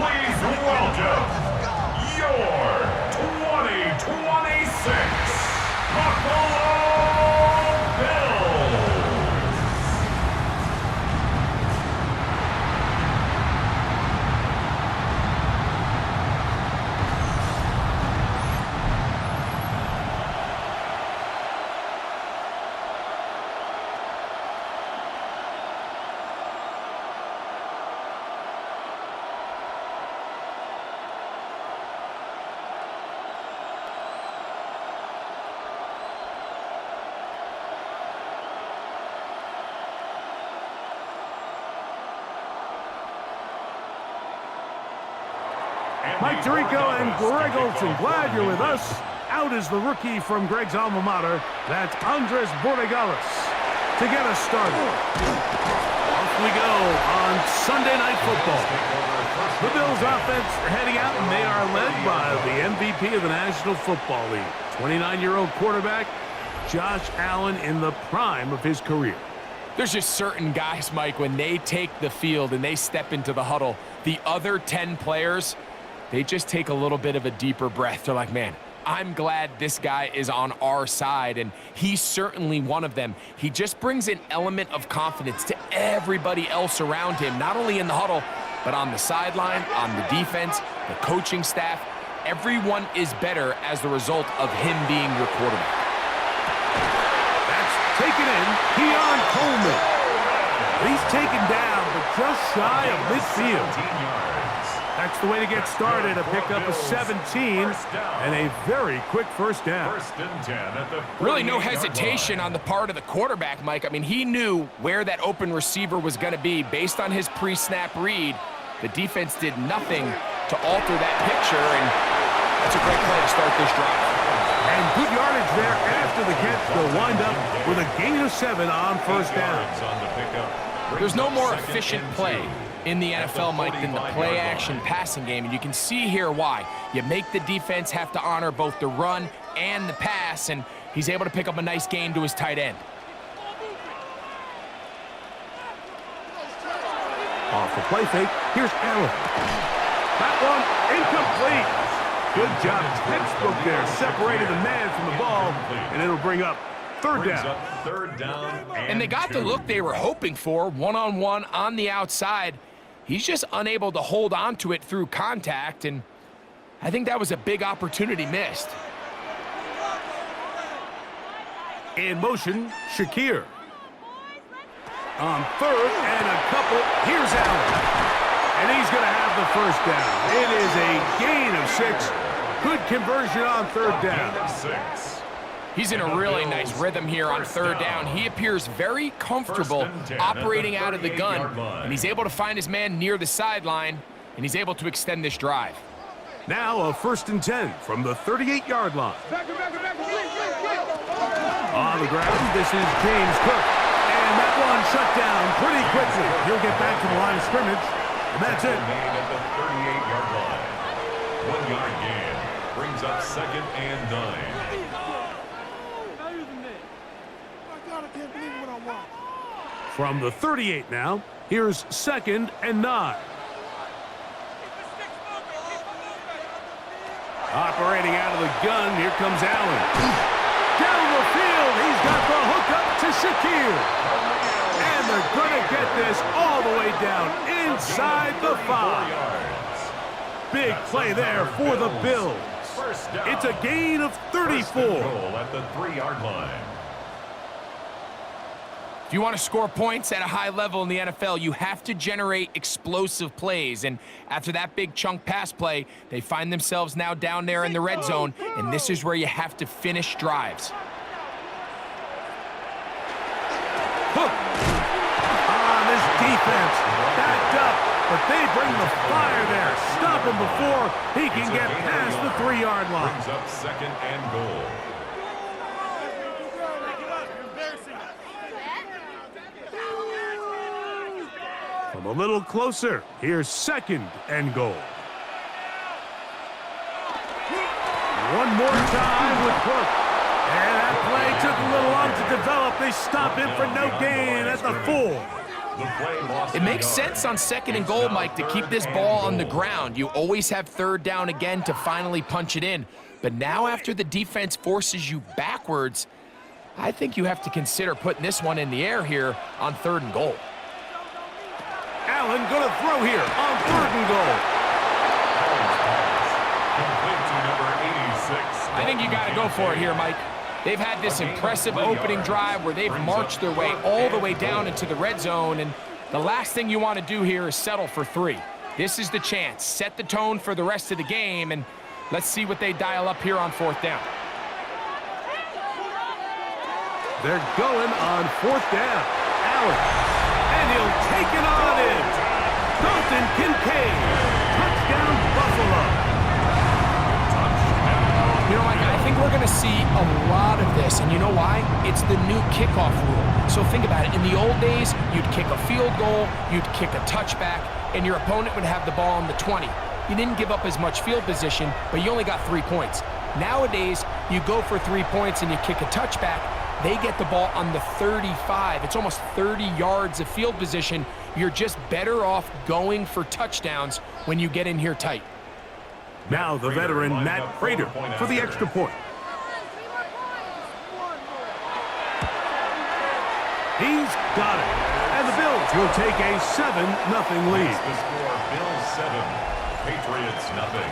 Please welcome your 2026 Buffalo Bills. Mike Tirico and Greg Olson, glad you're with us. Out is the rookie from Greg's alma mater. That's Andres Borregalis to get us started. Off we go on Sunday Night Football. The Bills offense heading out, and they are led by the MVP of the National Football League, 29-year-old quarterback Josh Allen in the prime of his career. There's just certain guys, Mike, when they take the field and they step into the huddle, the other 10 players, they just take a little bit of a deeper breath. They're like, man, I'm glad this guy is on our side, and he's certainly one of them. He just brings an element of confidence to everybody else around him, not only in the huddle, but on the sideline, on the defense, the coaching staff. Everyone is better as the result of him being your quarterback. That's taken in. Keon Coleman. He's taken down, but just shy of midfield. That's the way to get started, a pickup of 17 and a very quick first down. Really no hesitation on the part of the quarterback, Mike. I mean, he knew where that open receiver was going to be based on his pre-snap read. The defense did nothing to alter that picture, and that's a great play to start this drive. And good yardage there after the catch. They'll wind up with a gain of 7 on first down. There's no more efficient play in the NFL, Mike, than the play-action passing game, and you can see here why. You make the defense have to honor both the run and the pass, and he's able to pick up a nice gain to his tight end. Off the play fake, here's Allen. That one incomplete. Good job, textbook there, separated the man from the ball, and it'll bring up third down. And they got the look they were hoping for, one-on-one on the outside. He's just unable to hold on to it through contact, and I think that was a big opportunity missed. In motion, Shakir. On third and a couple, here's Allen. And he's going to have the first down. It is a gain of 6. Good conversion on third down. He's in a really nice rhythm here on third down. He appears very comfortable operating out of the gun, and he's able to find his man near the sideline, and he's able to extend this drive. Now a 1st and 10 from the 38-yard line. On the ground, this is James Cook. And that one shut down pretty quickly. He'll get back to the line of scrimmage, and that's it. At the 38-yard line. 1-yard gain brings up 2nd and 9. From the 38 now, here's 2nd and 9. Operating out of the gun, here comes Allen. Down the field, he's got the hook up to Shakir. And they're going to get this all the way down inside the 5. Big play there for the Bills. It's a gain of 34. At the 3-yard line. If you want to score points at a high level in the NFL, you have to generate explosive plays. And after that big chunk pass play, they find themselves now down there in the red zone, and this is where you have to finish drives. Hook. This defense backed up, but they bring the fire there. Stop him before he can get past the 3-yard line. Brings up 2nd and goal. From a little closer, here's 2nd and goal. One more time with Cook. And that play took a little long to develop. They stop him for no gain at the 4. It makes sense on 2nd and goal, Mike, to keep this ball on the ground. You always have 3rd down again to finally punch it in. But now after the defense forces you backwards, I think you have to consider putting this one in the air here on 3rd and goal. Allen going to throw here on 3rd and goal. I think you got to go for it here, Mike. They've had this impressive opening drive where they've marched their way all the way down into the red zone, and the last thing you want to do here is settle for 3. This is the chance. Set the tone for the rest of the game, and let's see what they dial up here on 4th down. They're going on 4th down. Allen, and he'll take it on in. Dalton Kincaid, touchdown Buffalo. You know, Mike, I think we're going to see a lot of this, and you know why? It's the new kickoff rule. So think about it. In the old days, you'd kick a field goal, you'd kick a touchback, and your opponent would have the ball on the 20. You didn't give up as much field position, but you only got 3 points. Nowadays, you go for 3 points and you kick a touchback, they get the ball on the 35. It's almost 30 yards of field position. You're just better off going for touchdowns when you get in here tight. Now the veteran Matt Prater for the extra point. He's got it. And the Bills will take a 7-0 lead. The score, Bills 7, Patriots nothing.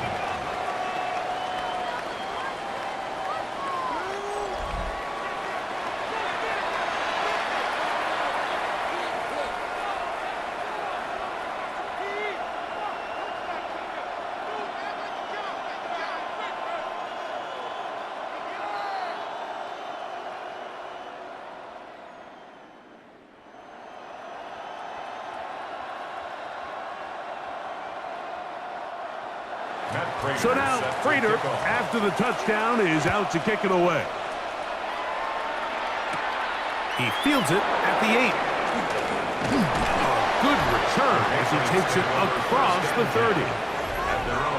So now, Prater, after the touchdown, is out to kick it away. He fields it at the 8. A good return as he takes it across the 30.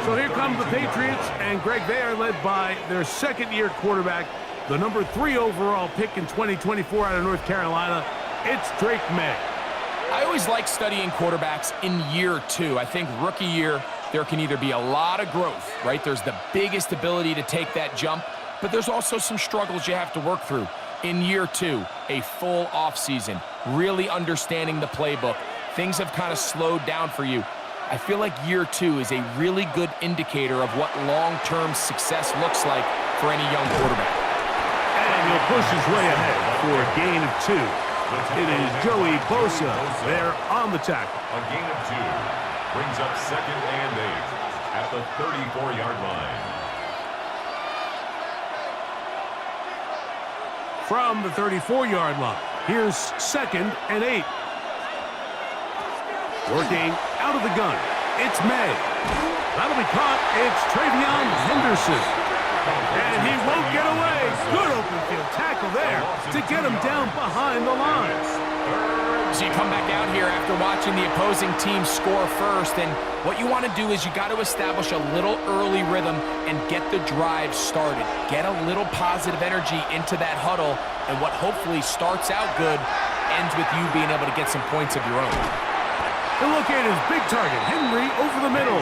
So here come the Patriots, and Greg, they are led by their 2nd-year quarterback, the number 3 overall pick in 2024 out of North Carolina. It's Drake May. I always like studying quarterbacks in year 2. I think rookie year, there can either be a lot of growth, right? There's the biggest ability to take that jump, but there's also some struggles you have to work through. In year 2, a full offseason, really understanding the playbook. Things have kind of slowed down for you. I feel like year 2 is a really good indicator of what long-term success looks like for any young quarterback. And he'll push his way ahead for a gain of 2. It is Joey Bosa there on the tackle. A gain of 2. Brings up 2nd and 8 at the 34-yard line. From the 34-yard line, here's 2nd and 8. Working out of the gun, it's May. That'll be caught. It's Travion Henderson. And he won't get away. Good open field tackle there to get him down behind the lines. So you come back out here after watching the opposing team score first, and what you want to do is you got to establish a little early rhythm and get the drive started. Get a little positive energy into that huddle, and what hopefully starts out good ends with you being able to get some points of your own. And look at his big target, Henry, over the middle.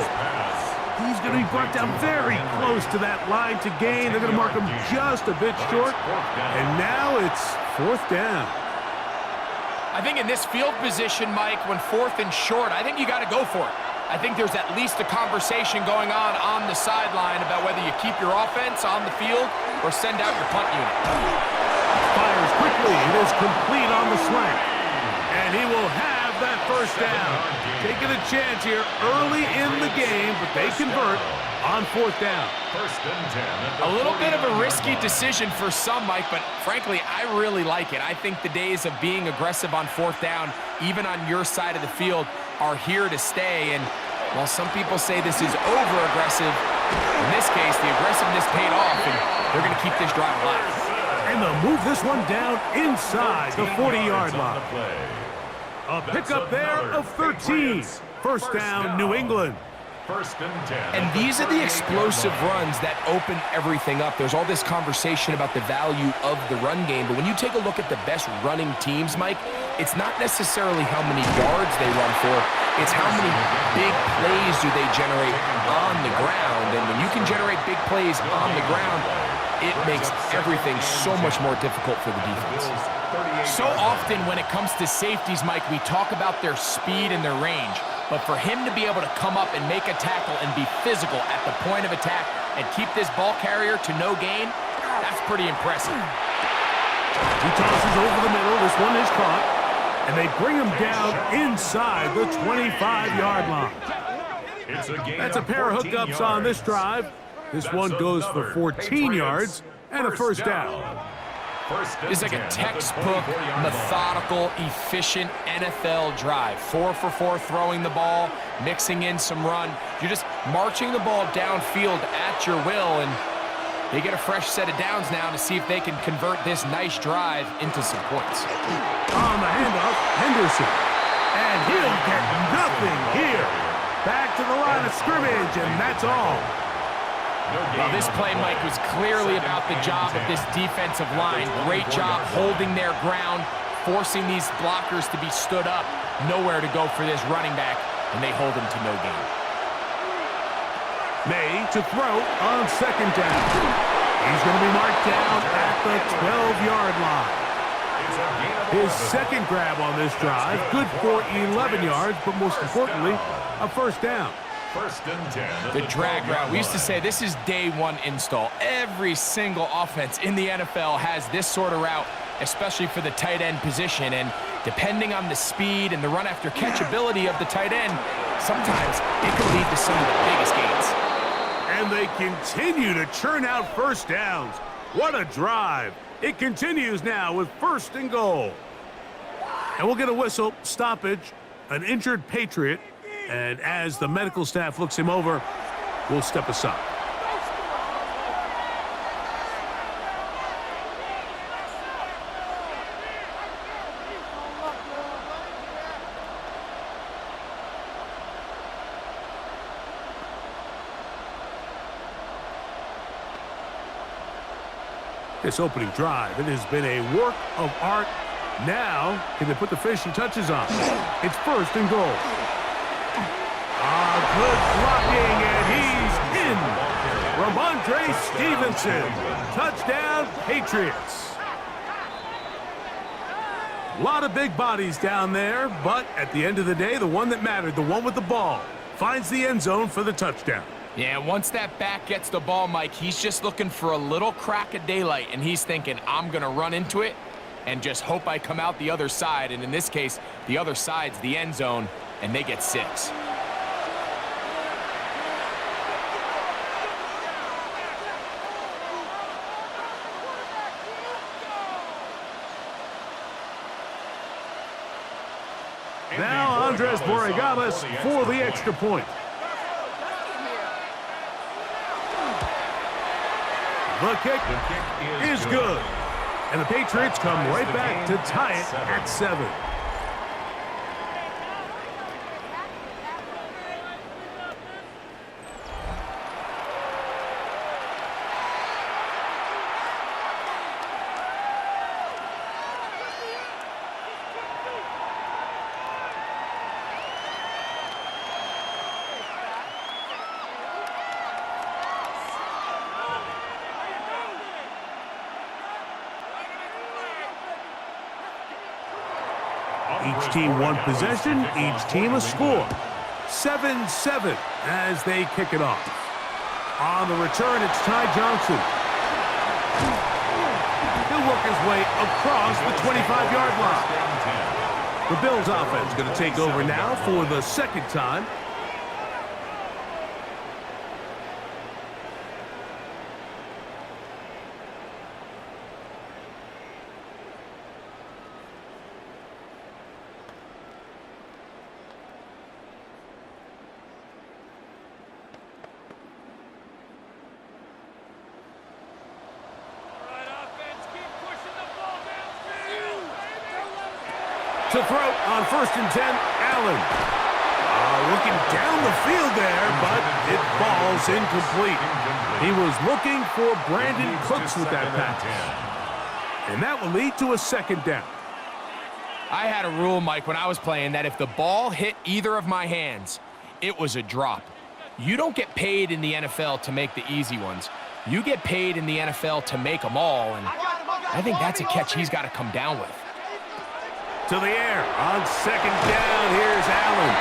He's going to be brought down very close to that line to gain. They're going to mark him just a bit short, and now it's 4th down. I think in this field position, Mike, when 4th and short, I think you got to go for it. I think there's at least a conversation going on the sideline about whether you keep your offense on the field or send out your punt unit. Fires quickly. It is complete on the slant. And he will have that 1st down. Taking a chance here early in the game, but they convert on 4th down. 1st and 10. A little bit of a risky decision for some, Mike, but frankly, I really like it. I think the days of being aggressive on 4th down, even on your side of the field, are here to stay. And while some people say this is over-aggressive, in this case, the aggressiveness paid off, and they're going to keep this drive alive. And they'll move this one down inside the 40-yard line. A pickup there of 13. 1st down, New England. First and 10. And these are the explosive runs that open everything up. There's all this conversation about the value of the run game, but when you take a look at the best running teams, Mike, it's not necessarily how many yards they run for, it's how many big plays do they generate on the ground. And when you can generate big plays on the ground, it makes everything so much more difficult for the defense. So often when it comes to safeties, Mike, we talk about their speed and their range. But for him to be able to come up and make a tackle and be physical at the point of attack and keep this ball carrier to no gain, that's pretty impressive. He tosses over the middle. This one is caught. And they bring him down inside the 25-yard line. That's a pair of hookups on this drive. This one goes for 14 yards and a first down. It's like a textbook, methodical, efficient NFL drive. 4 for 4 throwing the ball, mixing in some run. You're just marching the ball downfield at your will, and they get a fresh set of downs now to see if they can convert this nice drive into some points. On the handoff, Henderson. And he'll get nothing here. Back to the line of scrimmage, and that's all. Well, this play, Mike, was clearly about the job of this defensive line. Great job holding their ground, forcing these blockers to be stood up. Nowhere to go for this running back, and they hold him to no gain. May to throw on second down. He's going to be marked down at the 12-yard line. His second grab on this drive, good for 11 yards, but most importantly, a first down. First and 10. The drag route. We used to say this is day one install. Every single offense in the NFL has this sort of route, especially for the tight end position. And depending on the speed and the run after catch ability of the tight end, sometimes it can lead to some of the biggest gains. And they continue to churn out first downs. What a drive. It continues now with first and goal. And we'll get a whistle, stoppage, an injured Patriot. And as the medical staff looks him over, we'll step aside. This opening drive, it has been a work of art. Now, can they put the finishing touches on? It's first and goal. Good blocking, and he's in. Ramondre Stevenson. Touchdown, Patriots. A lot of big bodies down there, but at the end of the day, the one that mattered, the one with the ball, finds the end zone for the touchdown. Yeah, once that back gets the ball, Mike, he's just looking for a little crack of daylight, and he's thinking, I'm going to run into it and just hope I come out the other side. And in this case, the other side's the end zone, and they get 6. Now Andres Borregalis for the extra point. The kick is good. And the Patriots come right back to tie it at 7. Each team one possession, each team a score. 7-7 as they kick it off. On the return, it's Ty Johnson. He'll work his way across the 25-yard line. The Bills offense going to take over now for the second time. To throw on first and 10, Allen. looking down the field there, but it falls incomplete. He was looking for Brandon Cooks with that pass. And that will lead to a second down. I had a rule, Mike, when I was playing that if the ball hit either of my hands, it was a drop. You don't get paid in the NFL to make the easy ones. You get paid in the NFL to make them all, and I think that's a catch he's got to come down with. To the air on second down. Here's Allen.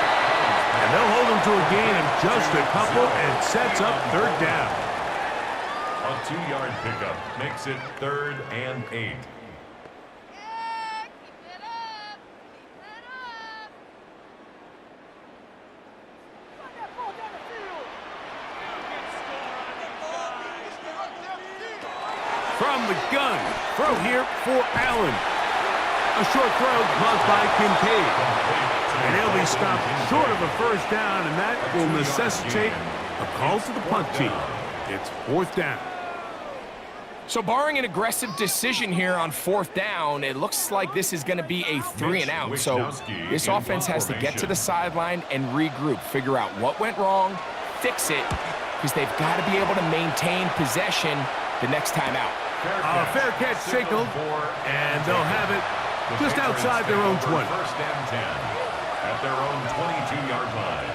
And they'll hold him to a gain of just a couple and sets up third down. A 2-yard pickup makes it 3rd and 8. From the gun, throw here for Allen. A short throw caused by Kincaid. And he'll be stopped short of a first down, and that will necessitate a call to the punt team. It's 4th down. So barring an aggressive decision here on 4th down, it looks like this is going to be a 3 and out. So this offense has to get to the sideline and regroup, figure out what went wrong, fix it, because they've got to be able to maintain possession the next time out. Fair catch signaled, and they'll have it just outside their own 20. 1st and 10 at their own 22-yard line.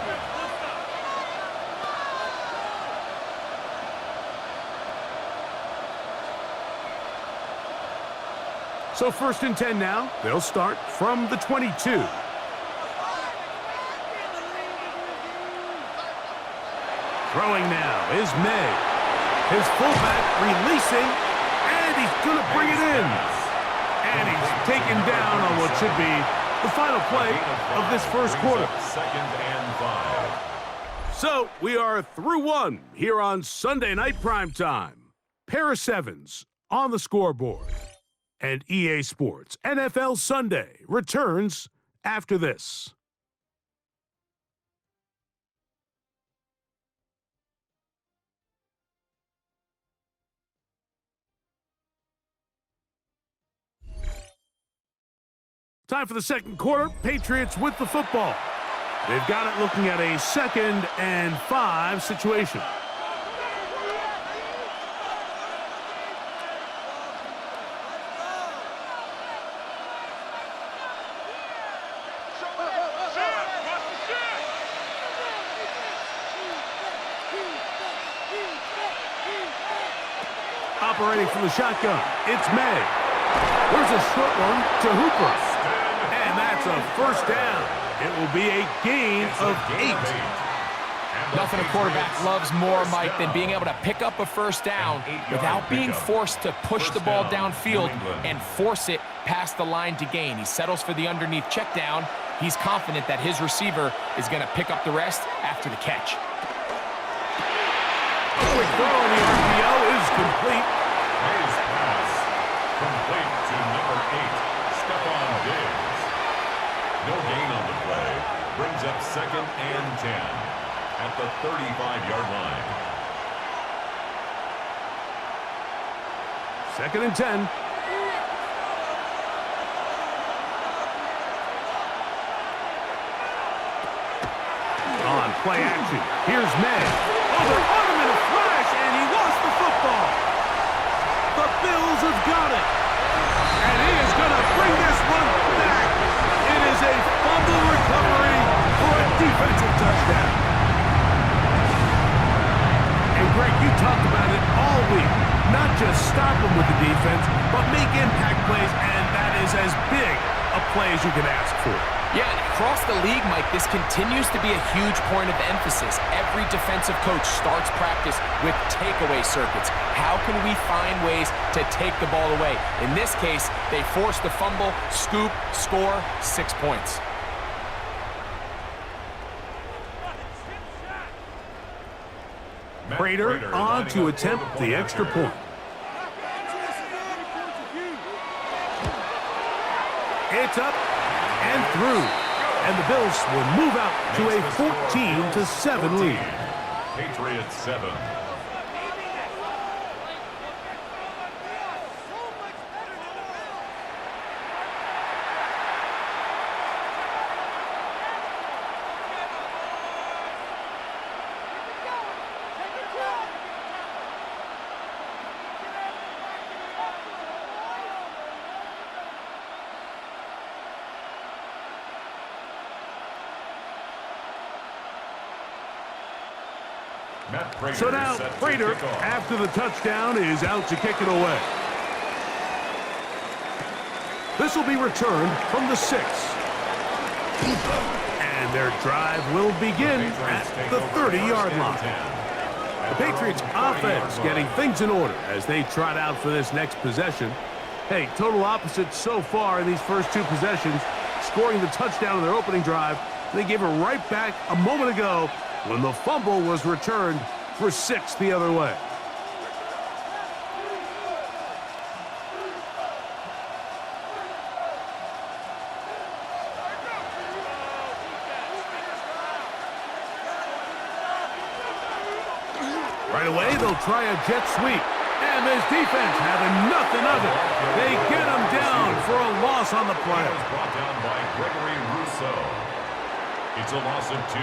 So 1st and 10 now. They'll start from the 22. Throwing now is May. His fullback releasing, and he's going to bring it in. And he's taken down on what should be the final play of this first quarter. 2nd and 5. So we are through one here on Sunday Night Primetime. Pair of sevens on the scoreboard. And EA Sports NFL Sunday returns after this. Time for the second quarter. Patriots with the football. They've got it looking at a 2nd and 5 situation. Operating from the shotgun, it's May. There's a short one to Hooper. And that's a first down. It will be a gain of 8. Nothing a quarterback loves more, Mike, than being able to pick up a first down without being forced to push the ball downfield and force it past the line to gain. He settles for the underneath check down. He's confident that his receiver is going to pick up the rest after the catch. A quick throw on the RPO is complete. His pass complete to number 8, Stephon Diggs. No gain on the play. Brings up 2nd and 10 at the 35-yard line. 2nd and 10. On play action, here's May. Oh, they're on him in a flash, and he lost the football. The Bills have got it. And he is going to bring this one back. It is a fumble recovery for a defensive touchdown. And Greg, you talked about it all week. Not just stop him with the defense, but make impact plays, and that is as big a play as you can ask for. Yeah, and across the league, Mike, this continues to be a huge point of emphasis. Every defensive coach starts practice with takeaway circuits. How can we find ways to take the ball away? In this case, they force the fumble, scoop, score, 6 points. Prater on to attempt the extra point. It's up and through. And the Bills will move out to a 14-7 lead. Patriots 7. Matt Prater So now, is set to Prater, kick off. after the touchdown, is out to kick it away. This will be returned from the 6. And their drive will begin at the 30-yard line. The Patriots offense getting things in order as they trot out for this next possession. Hey, total opposite so far in these first 2 possessions, scoring the touchdown in their opening drive. They gave it right back a moment ago when the fumble was returned for 6 the other way. Right away, they'll try a jet sweep. And this defense having nothing of it. They get him down for a loss on the play. Brought down by Gregory Rousseau. It's a loss of 2.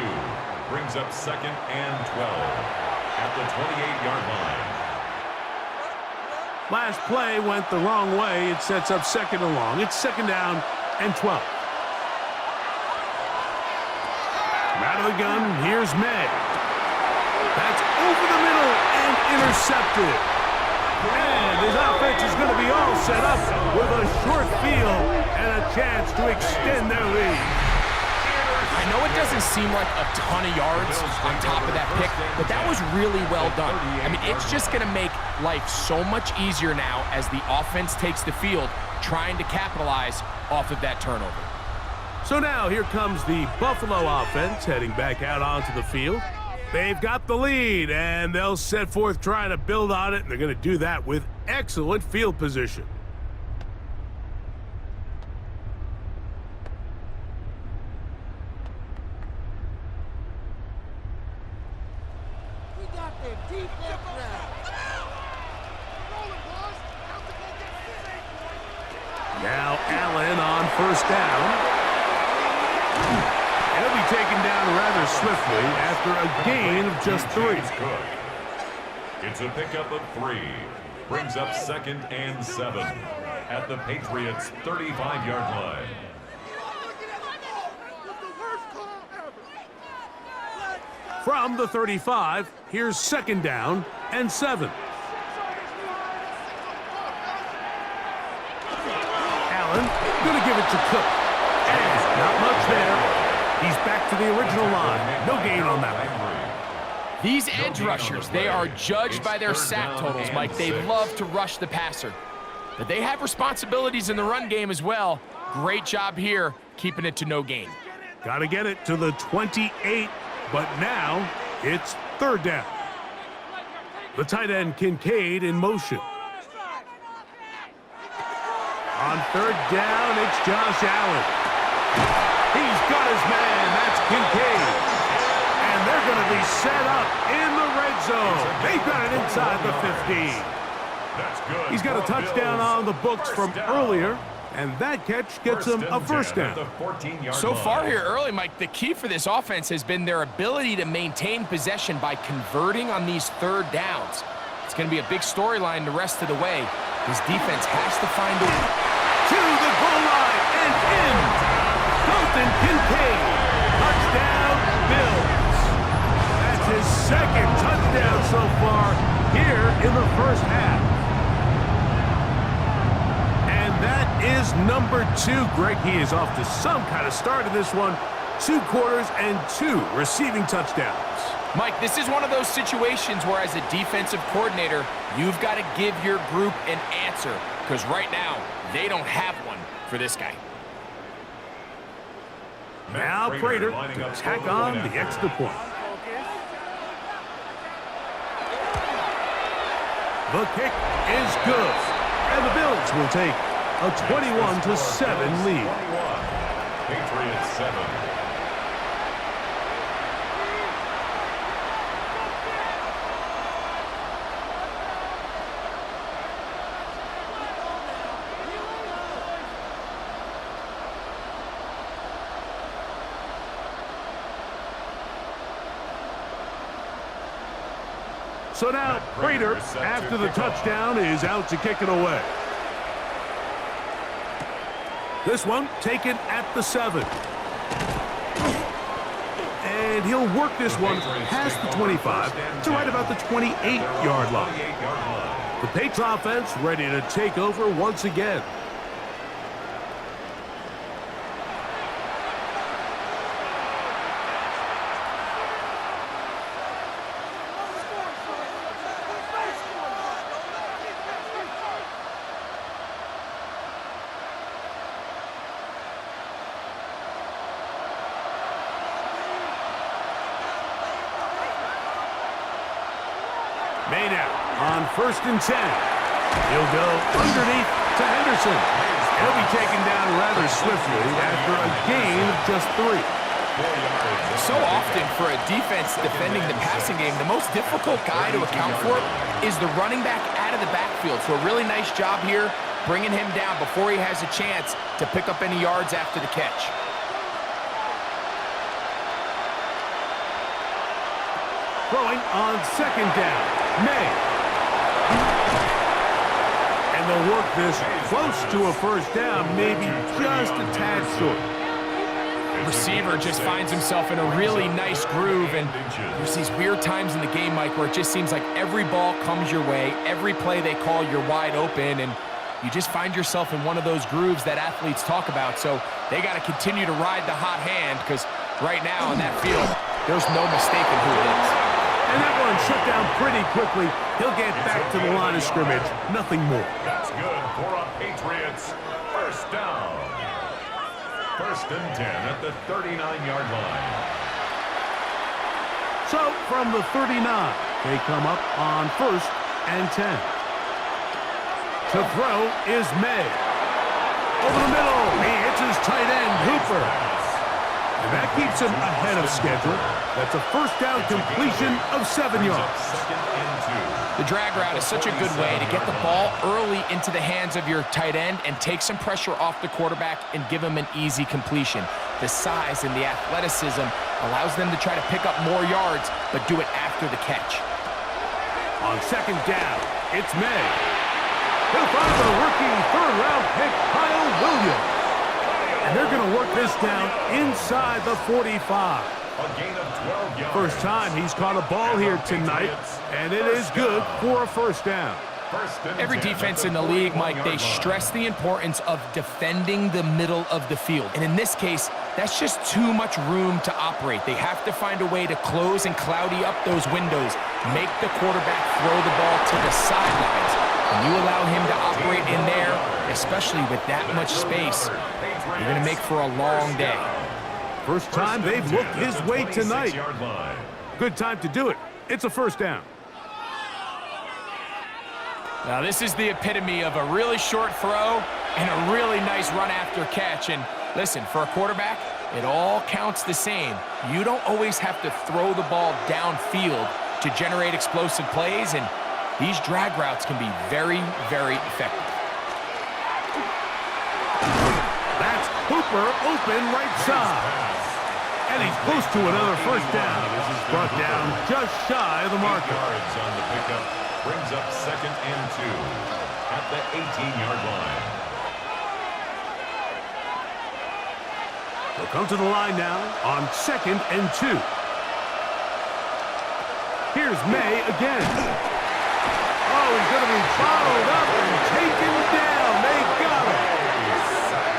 Brings up 2nd and 12 at the 28-yard line. Last play went the wrong way. It sets up 2nd and long. It's 2nd down and 12. Out of the gun, here's May. That's over the middle and intercepted. And his offense is going to be all set up with a short field and a chance to extend their lead. I know it doesn't seem like a ton of yards on top of that pick, but that was really well done. I mean, it's just going to make life so much easier now as the offense takes the field, trying to capitalize off of that turnover. So now here comes the Buffalo offense heading back out onto the field. They've got the lead, and they'll set forth trying to build on it, and they're going to do that with excellent field position. We got their defense now. Now Allen on first down. He'll be taken down rather swiftly after a gain of just 3. It's a pickup of 3. Brings up 2nd and 7 at the Patriots' 35-yard line. From the 35, here's 2nd down and 7. Allen going to give it to Cook. And not much there. He's back to the original line. No gain on that one. These edge rushers, they are judged by their sack totals, Mike. They love to rush the passer. But they have responsibilities in the run game as well. Great job here, keeping it to no gain. Got to get it to the 28, but now it's 3rd down. The tight end Kincaid in motion. On 3rd down, it's Josh Allen. He's got his man. That's Kincaid. And they're going to be set up in the red zone. They've got it inside the 15. That's good. He's got a touchdown on the books from earlier, and that catch gets him a first down. So far here early, Mike, the key for this offense has been their ability to maintain possession by converting on these 3rd downs. It's going to be a big storyline the rest of the way. His defense has to find a way to the goal line and in. Dalton Kincaid, touchdown Bills. That's his 2nd touchdown so far here in the first half. And that is number 2. Greg, he is off to some kind of start in this one. 2 quarters and 2 receiving touchdowns. Mike, this is one of those situations where as a defensive coordinator, you've got to give your group an answer, because right now, they don't have one for this guy. Now Prater to tack on the extra point. The kick is good. And the Bills will take a 21-7 lead. Patriots 7. So now Prater, after the touchdown, is out to kick it away. This one taken at the 7. And he'll work this one past the 25 to right about the 28-yard line. The Patriots offense ready to take over once again. Made out on 1st and 10. He'll go underneath to Henderson. He'll be taken down rather swiftly after a gain of just 3. So often for a defense defending the passing game, the most difficult guy to account for is the running back out of the backfield. So a really nice job here bringing him down before he has a chance to pick up any yards after the catch. Throwing on 2nd down. May. And they'll work this close to a 1st down, maybe just a tad short. Receiver just finds himself in a really nice groove, and there's these weird times in the game, Mike, where it just seems like every ball comes your way, every play they call, you're wide open, and you just find yourself in one of those grooves that athletes talk about. So they got to continue to ride the hot hand, because right now in that field, there's no mistaking who it is. And that one shut down pretty quickly. He'll get back to the line of scrimmage. Nothing more. That's good for a Patriots 1st down. 1st and 10 at the 39-yard line. So from the 39, they come up on 1st and 10. To throw is May. Over the middle, he hits his tight end, Hooper. And that keeps him ahead of schedule. That's a 1st down completion of 7 yards. The drag route is such a good way to get the ball early into the hands of your tight end and take some pressure off the quarterback and give him an easy completion. The size and the athleticism allows them to try to pick up more yards, but do it after the catch. On 2nd down, it's May. He'll find the rookie 3rd-round pick, Kyle Williams. And they're going to work this down inside the 45. A gain of 12 yards. First time he's caught a ball here tonight, and it is good for a 1st down. Every defense in the league, Mike, they stress the importance of defending the middle of the field. And in this case, that's just too much room to operate. They have to find a way to close and cloudy up those windows, make the quarterback throw the ball to the sidelines. When you allow him to operate in there, especially with that much space, you're going to make for a long day. First time they've looked his way tonight. Good time to do it. It's a 1st down. Now, this is the epitome of a really short throw and a really nice run after catch. And listen, for a quarterback, it all counts the same. You don't always have to throw the ball downfield to generate explosive plays, and these drag routes can be very, very effective. That's Hooper open right side. And he's close to another 1st down. This is brought down just shy of the marker. Yards on the pickup brings up 2nd and 2 at the 18-yard line. They'll come to the line now on 2nd and 2. Here's May again. Oh, he's going to be followed up and taken down. They got him.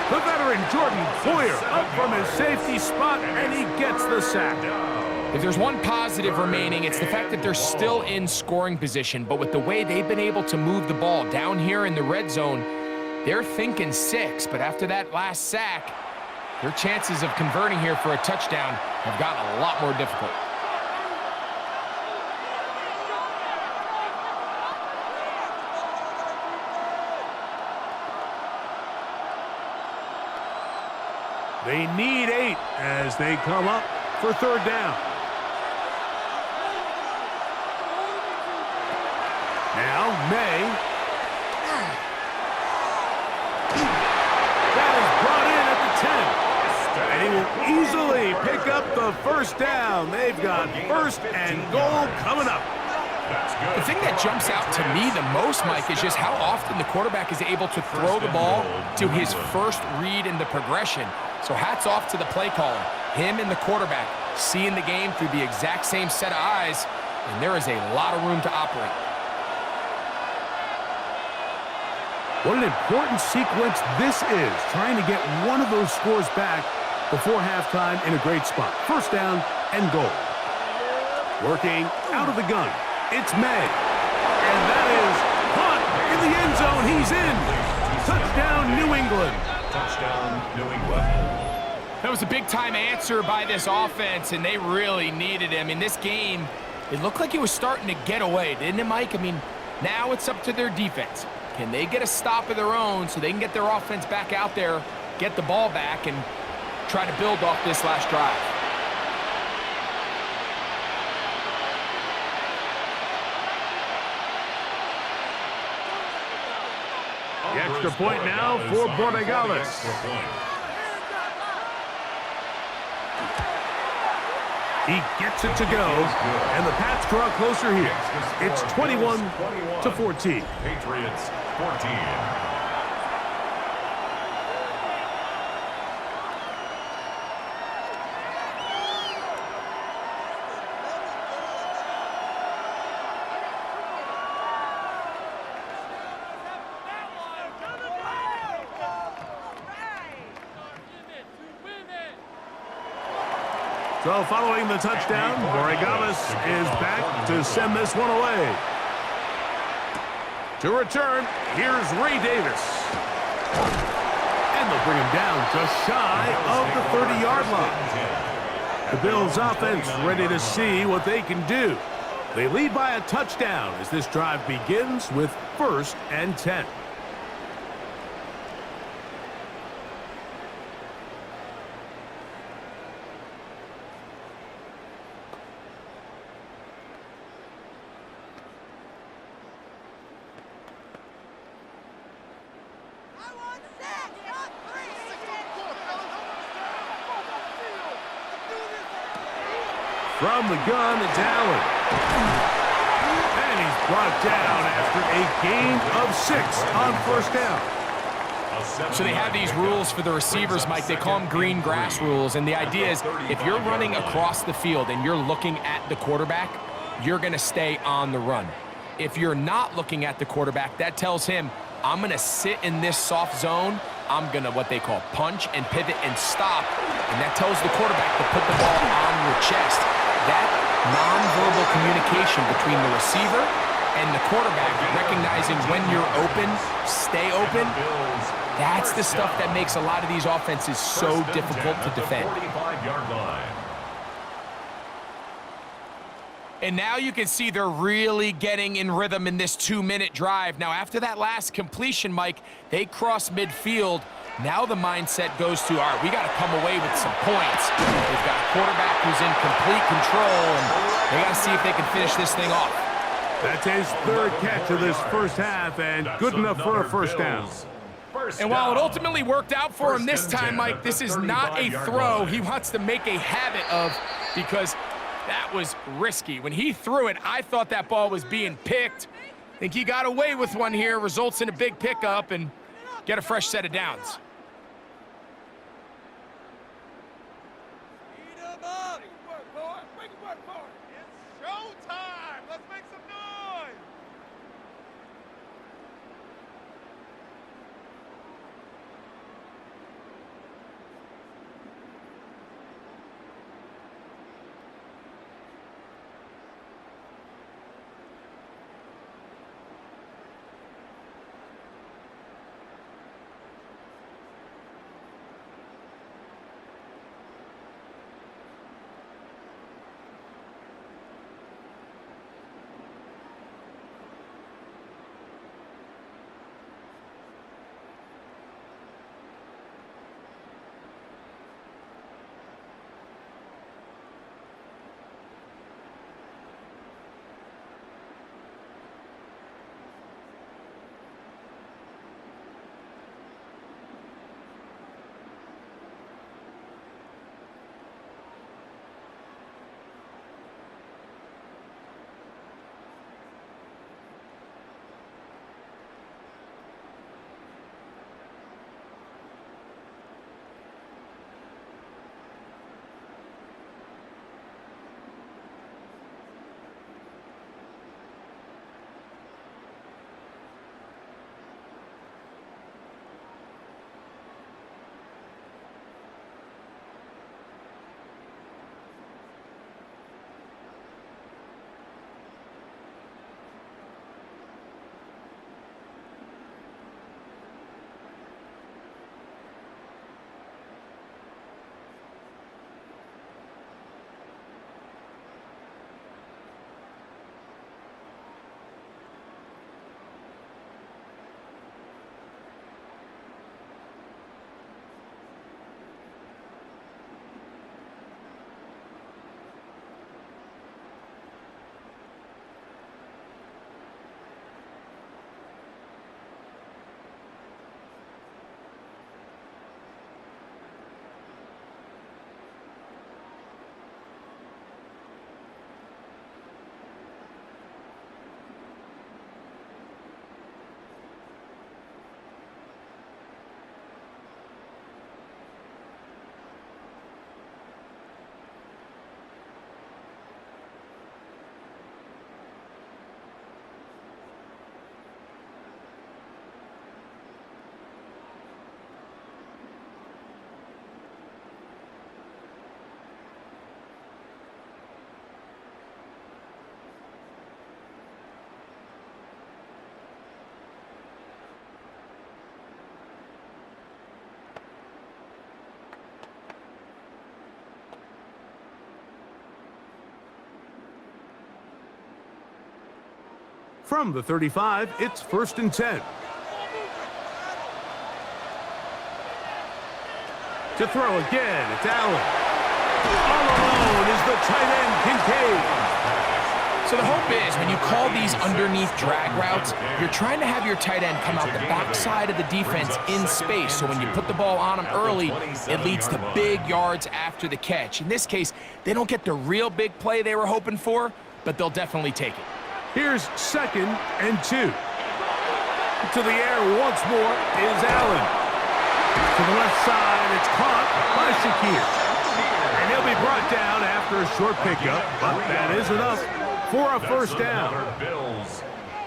The veteran Jordan Poyer up from his safety spot, and he gets the sack. If there's one positive remaining, it's the fact that they're still in scoring position. But with the way they've been able to move the ball down here in the red zone, they're thinking 6. But after that last sack, their chances of converting here for a touchdown have gotten a lot more difficult. They need 8 as they come up for 3rd down. Now, May. That is brought in at the 10. And he will easily pick up the 1st down. They've got 1st and goal coming up. The thing that jumps out to me the most, Mike, is just how often the quarterback is able to throw the ball to his first read in the progression. So hats off to the play caller. Him and the quarterback seeing the game through the exact same set of eyes, and there is a lot of room to operate. What an important sequence this is, trying to get one of those scores back before halftime in a great spot. First down and goal. Working out of the gun. It's May. And that is caught in the end zone. He's in. Touchdown, New England. Touchdown, New England. That was a big-time answer by this offense, and they really needed him. In this game, it looked like he was starting to get away, didn't it, Mike? I mean, now it's up to their defense. Can they get a stop of their own so they can get their offense back out there, get the ball back, and try to build off this last drive? The extra point now for Borregales. He gets it to go, and the Pats draw closer here. It's 21-14. Patriots 14. So following the touchdown, Borregales is back to send this one away. To return, here's Ray Davis. And they'll bring him down just shy of the 30-yard line. The Bills offense ready to see what they can do. They lead by a touchdown as this drive begins with 1st and 10. From the gun, it's Allen. And he's brought down after a gain of 6 on 1st down. So they have these rules for the receivers, Mike. They call them green grass rules. And the idea is if you're running across the field and you're looking at the quarterback, you're going to stay on the run. If you're not looking at the quarterback, that tells him, I'm going to sit in this soft zone. I'm going to what they call punch and pivot and stop. And that tells the quarterback to put the ball on your chest. That nonverbal communication between the receiver and the quarterback, recognizing when you're open, stay open, that's the stuff that makes a lot of these offenses so difficult to defend. 45-yard line. And now you can see they're really getting in rhythm in this 2-minute drive. Now, after that last completion, Mike, they cross midfield. Now the mindset goes to, all right, we got to come away with some points. They've got a quarterback who's in complete control, and they got to see if they can finish this thing off. That's his 3rd catch of this first half, and good enough for a 1st down. And while it ultimately worked out for him this time, Mike, this is not a throw he wants to make a habit of, because that was risky. When he threw it, I thought that ball was being picked. I think he got away with one here, results in a big pickup, and get a fresh set of downs. From the 35, it's 1st and 10. To throw again, it's Allen. All alone is the tight end, Kincaid. So the hope is when you call these underneath drag routes, you're trying to have your tight end come out the backside of the defense in space. So when you put the ball on him early, it leads to big yards after the catch. In this case, they don't get the real big play they were hoping for, but they'll definitely take it. Here's 2nd and 2. To the air once more is Allen. To the left side, it's caught by Shakir. And he'll be brought down after a short pickup, but that is enough for a 1st down.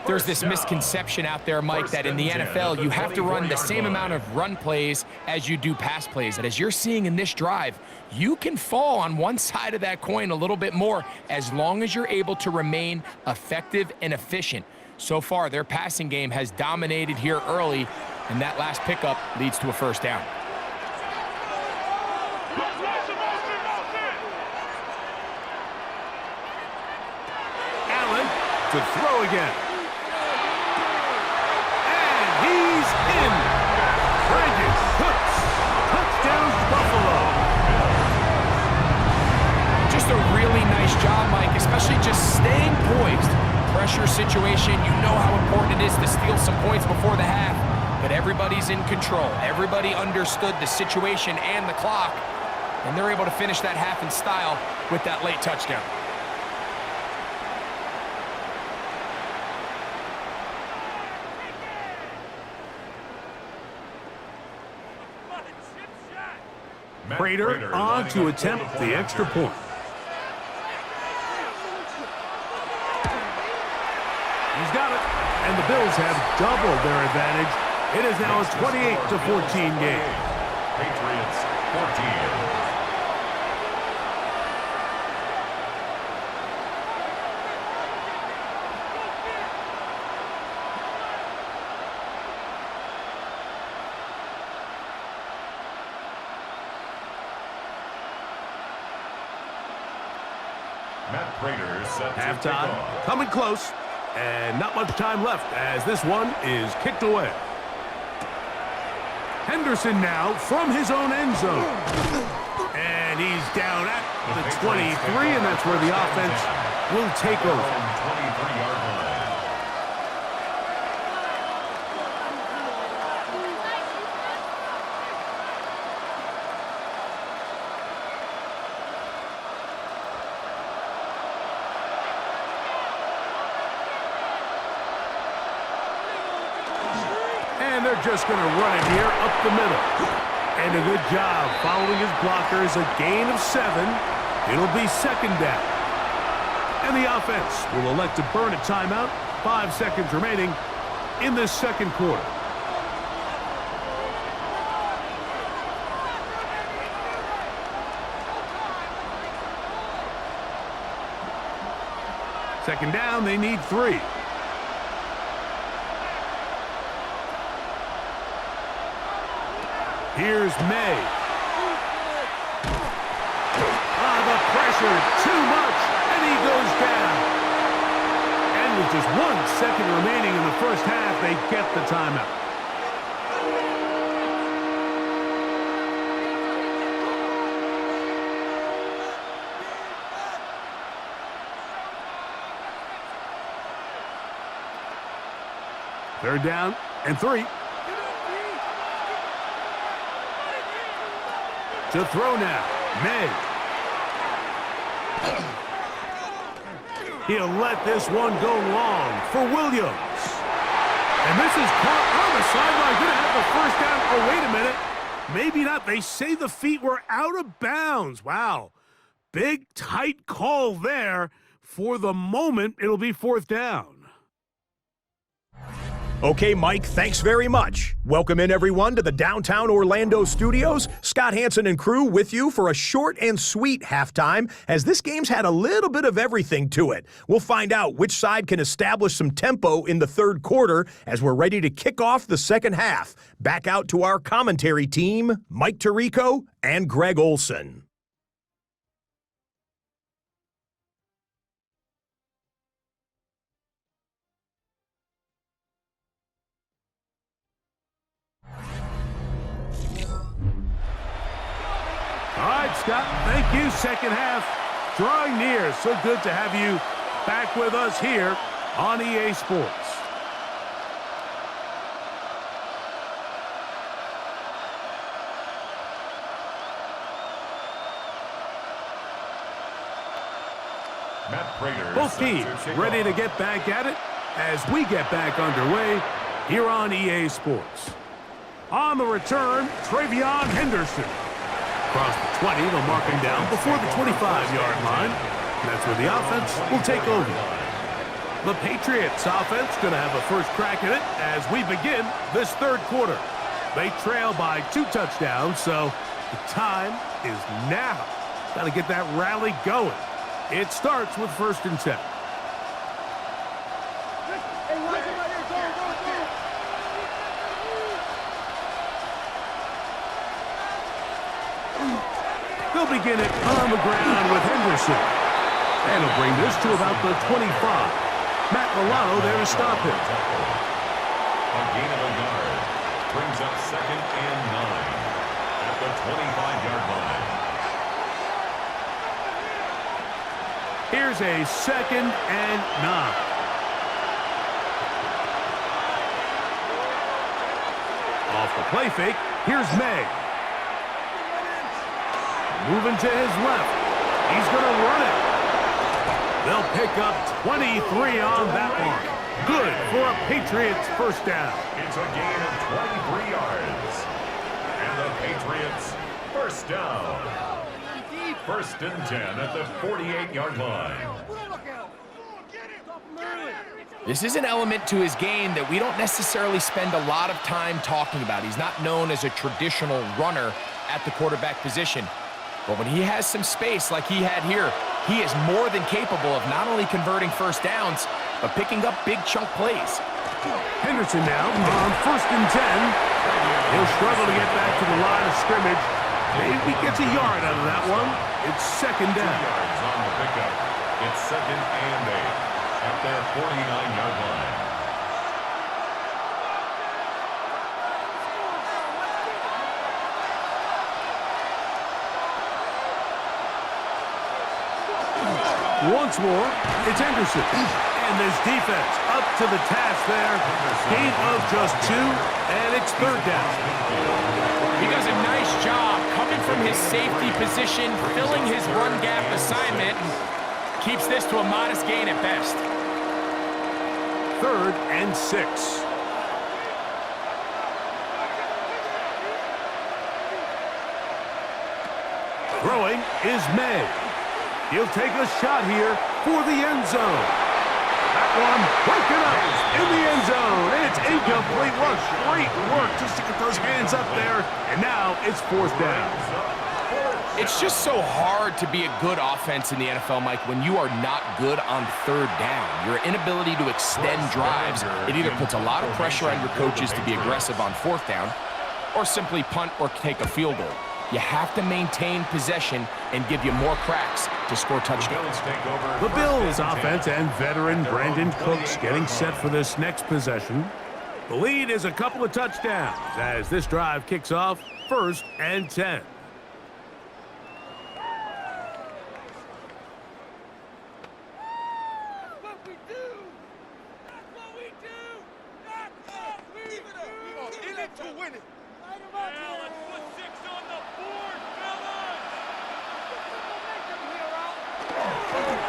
There's this misconception out there, Mike, that in the NFL, you have to run the same amount of run plays as you do pass plays. And as you're seeing in this drive, you can fall on one side of that coin a little bit more as long as you're able to remain effective and efficient. So far, their passing game has dominated here early, and that last pickup leads to a 1st down. Allen to throw again. And he's in. Brandon Cooks. Touchdown, Buffalo. Just a really nice job, Mike, especially just staying poised. Pressure situation, you know how important it is to steal some points before the half, but everybody's in control. Everybody understood the situation and the clock, and they're able to finish that half in style with that late touchdown. Prater on to attempt the extra point. He's got it, and the Bills have doubled their advantage. It is now a 28-14 game. Patriots 14. Matt Prater set to Halftime take off. coming close, and not much time left as this one is kicked away. Henderson now from his own end zone. And he's down at the 23, and that's where the offense will take over. 23-yard line. And they're just going to run it here up the middle. And a good job following his blockers. A gain of 7. It'll be 2nd down. And the offense will elect to burn a timeout. 5 seconds remaining in this 2nd quarter. Second down, they need 3. Here's May. The pressure, too much, and he goes down. And with just 1 second remaining in the first half, they get the timeout. Third down and 3. To throw now, May. He'll let this one go long for Williams. And this is caught on the sideline. Going to have the 1st down. Oh, wait a minute. Maybe not. They say the feet were out of bounds. Wow. Big, tight call there. For the moment, it'll be 4th down. Okay, Mike, thanks very much. Welcome in, everyone, to the downtown Orlando studios. Scott Hansen and crew with you for a short and sweet halftime, as this game's had a little bit of everything to it. We'll find out which side can establish some tempo in the 3rd quarter as we're ready to kick off the 2nd half. Back out to our commentary team, Mike Tirico and Greg Olson. right, Scott. Thank you. Second half drawing near. So good to have you back with us here on EA Sports. Both teams ready to get back at it as we get back underway here on EA Sports. On the return, Travion Henderson. Across the 20, they'll mark him down before the 25-yard line. That's where the offense will take over. The Patriots offense going to have a first crack at it as we begin this third quarter. They trail by 2 touchdowns, so the time is now. Got to get that rally going. It starts with 1st and 10. They'll begin it on the ground with Henderson. And he'll bring this to about the 25. Matt Milano there to stop him. A gain of a yard brings up 2nd and 9 at the 25-yard line. Here's a 2nd and 9. Off the play fake, here's May. Moving to his left. He's going to run it. They'll pick up 23 on that one. Good for a Patriots first down. It's a gain of 23 yards. And the Patriots first down. 1st and 10 at the 48-yard line. This is an element to his game that we don't necessarily spend a lot of time talking about. He's not known as a traditional runner at the quarterback position. But when he has some space like he had here, he is more than capable of not only converting first downs, but picking up big chunk plays. Henderson now on 1st and 10. He'll struggle to get back to the line of scrimmage. Maybe gets a yard out of that one. It's 2nd down. 2 yards on the pickup. It's 2nd and 8 at their 49-yard line. Once more, it's Henderson. And this defense up to the task there. Gain of just 2, and it's 3rd down. He does a nice job coming from his safety position, filling his run gap assignment, and keeps this to a modest gain at best. 3rd and 6. Throwing is May. He'll take a shot here for the end zone. That one broken up in the end zone. And it's incomplete. What great work just to get those hands up there. And now it's 4th down. It's just so hard to be a good offense in the NFL, Mike, when you are not good on 3rd down. Your inability to extend drives, it either puts a lot of pressure on your coaches to be aggressive on 4th down or simply punt or take a field goal. You have to maintain possession and give you more cracks to score touchdowns. The Bills offense and veteran Brandon Cooks getting set for this next possession. The lead is a couple of touchdowns as this drive kicks off 1st and 10.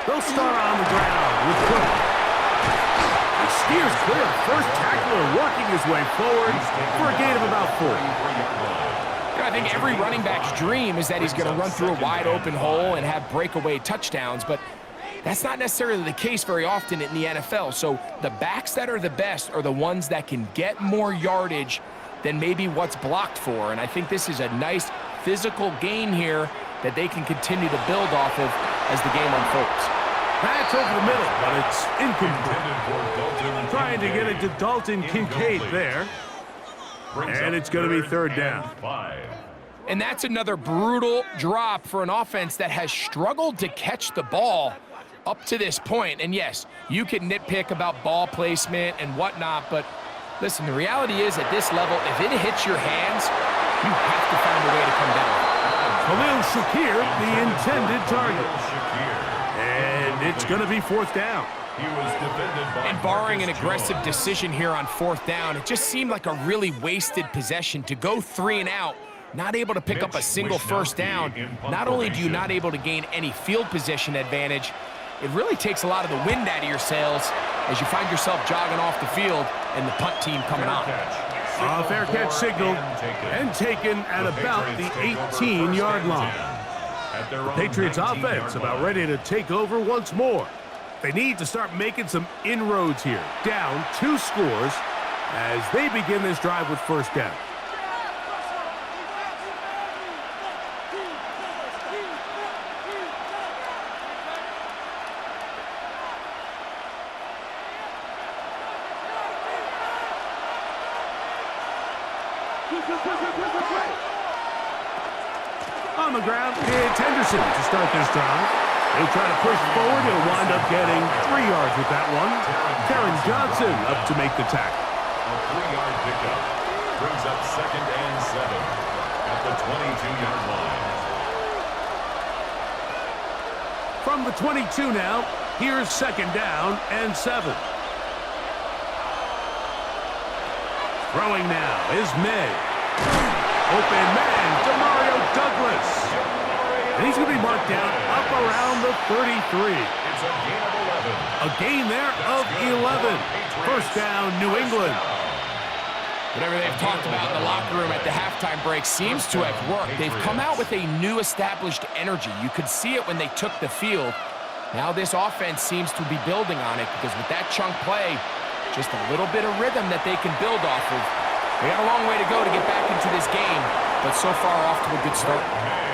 They'll start on the ground with Cook. He steers clear. First tackler working his way forward for a gain of about 4. I think every running back's dream is that he's going to run through a wide open hole and have breakaway touchdowns, but that's not necessarily the case very often in the NFL. So the backs that are the best are the ones that can get more yardage than maybe what's blocked for. And I think this is a nice physical gain here that they can continue to build off of as the game unfolds. That's over the middle, but it's incomplete. Trying to get it to Dalton Kincaid there. And it's going to be 3rd down. And that's another brutal drop for an offense that has struggled to catch the ball up to this point. And yes, you can nitpick about ball placement and whatnot, but listen, the reality is at this level, if it hits your hands, you have to find a way to come down. Khalil Shakir, the intended target. Shakir. And it's going to be fourth down. He was defended by And barring an Marcus aggressive Jones. decision here on fourth down, it just seemed like a really wasted possession to go 3 and out, not able to pick up a single first down. Not only do you not able to gain any field position advantage, it really takes a lot of the wind out of your sails as you find yourself jogging off the field and the punt team coming on. A fair catch signaled and taken at about the 18-yard line. The Patriots offense about ready to take over once more. They need to start making some inroads here. Down 2 scores as they begin this drive with first down. On the ground, it's Henderson to start this drive. He'll try to push forward. He'll wind up getting 3 yards with that one. Karen Johnson up to make the tackle. A 3-yard pickup brings up 2nd and 7 at the 22-yard line. From the 22 now, here's 2nd down and 7. Throwing now is May. Open man, Demario Douglas. And he's going to be marked down up around the 33. It's a gain of 11. A gain there of 11. First down, New England. Whatever they've talked about in the locker room at the halftime break seems to have worked. They've come out with a new established energy. You could see it when they took the field. Now this offense seems to be building on it because with that chunk play, just a little bit of rhythm that they can build off of. They got a long way to go to get back into this game, but so far off to a good start.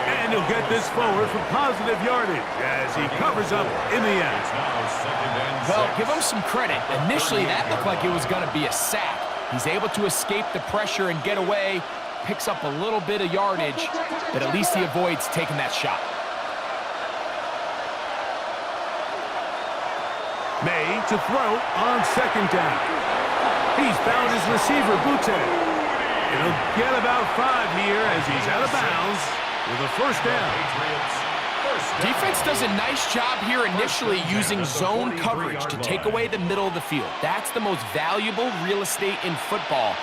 And he'll get this forward for positive yardage as he covers up in the end. It's now 2nd and 6. Well, give him some credit. Initially, that looked like it was going to be a sack. He's able to escape the pressure and get away, picks up a little bit of yardage, but at least he avoids taking that shot. May to throw on 2nd down. He's found his receiver, Butte. It'll get about 5 here as he's out of bounds with a first down. Defense does a nice job here initially using zone coverage to take away the middle of the field. That's the most valuable real estate in football.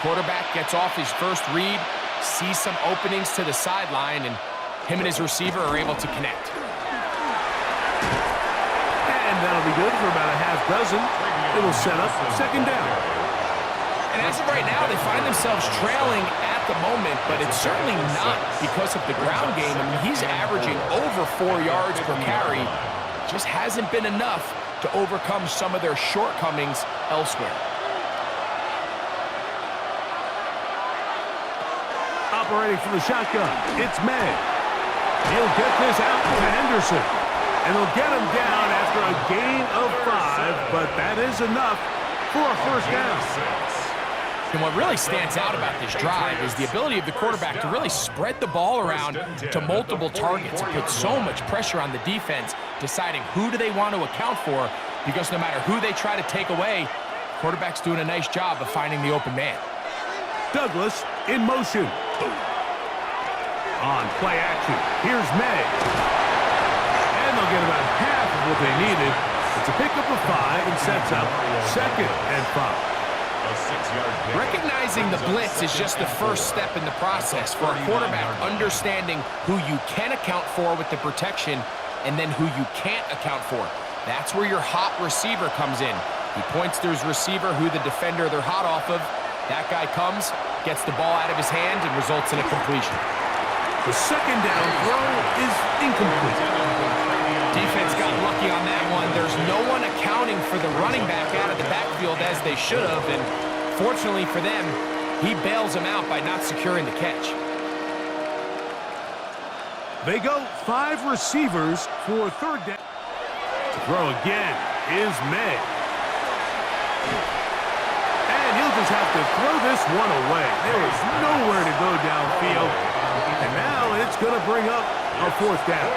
Quarterback gets off his first read, sees some openings to the sideline, and him and his receiver are able to connect. And that'll be good for about a half dozen. It'll set up 2nd down. And as of right now, they find themselves trailing at the moment, but it's certainly not because of the ground game. I mean, he's averaging over 4 yards per carry. Just hasn't been enough to overcome some of their shortcomings elsewhere. Operating from the shotgun, it's May. He'll get this out to Henderson. And they'll get him down after a gain of 5, but that is enough for a first down. And what really stands out about this drive is the ability of the quarterback to really spread the ball around to multiple targets and put so much pressure on the defense, deciding who do they want to account for, because no matter who they try to take away, the quarterback's doing a nice job of finding the open man. Douglas in motion. On play action, here's May. And they'll get about half of what they needed. It's a pickup of 5 and sets up 2nd and 5. Recognizing the blitz is just the first step in the process for a quarterback understanding who you can account for with the protection and then who you can't account for. That's where your hot receiver comes in. He points to his receiver, who the defender they're hot off of. That guy comes, gets the ball out of his hand, and results in a completion. The 2nd down throw is incomplete. Defense got lucky on that one. There's no one accounting for the running back out of the backfield as they should have, and fortunately for them, he bails him out by not securing the catch. They go 5 receivers for 3rd down. To throw again is May. And he'll just have to throw this one away. There is nowhere to go downfield. And now it's going to bring up a 4th down.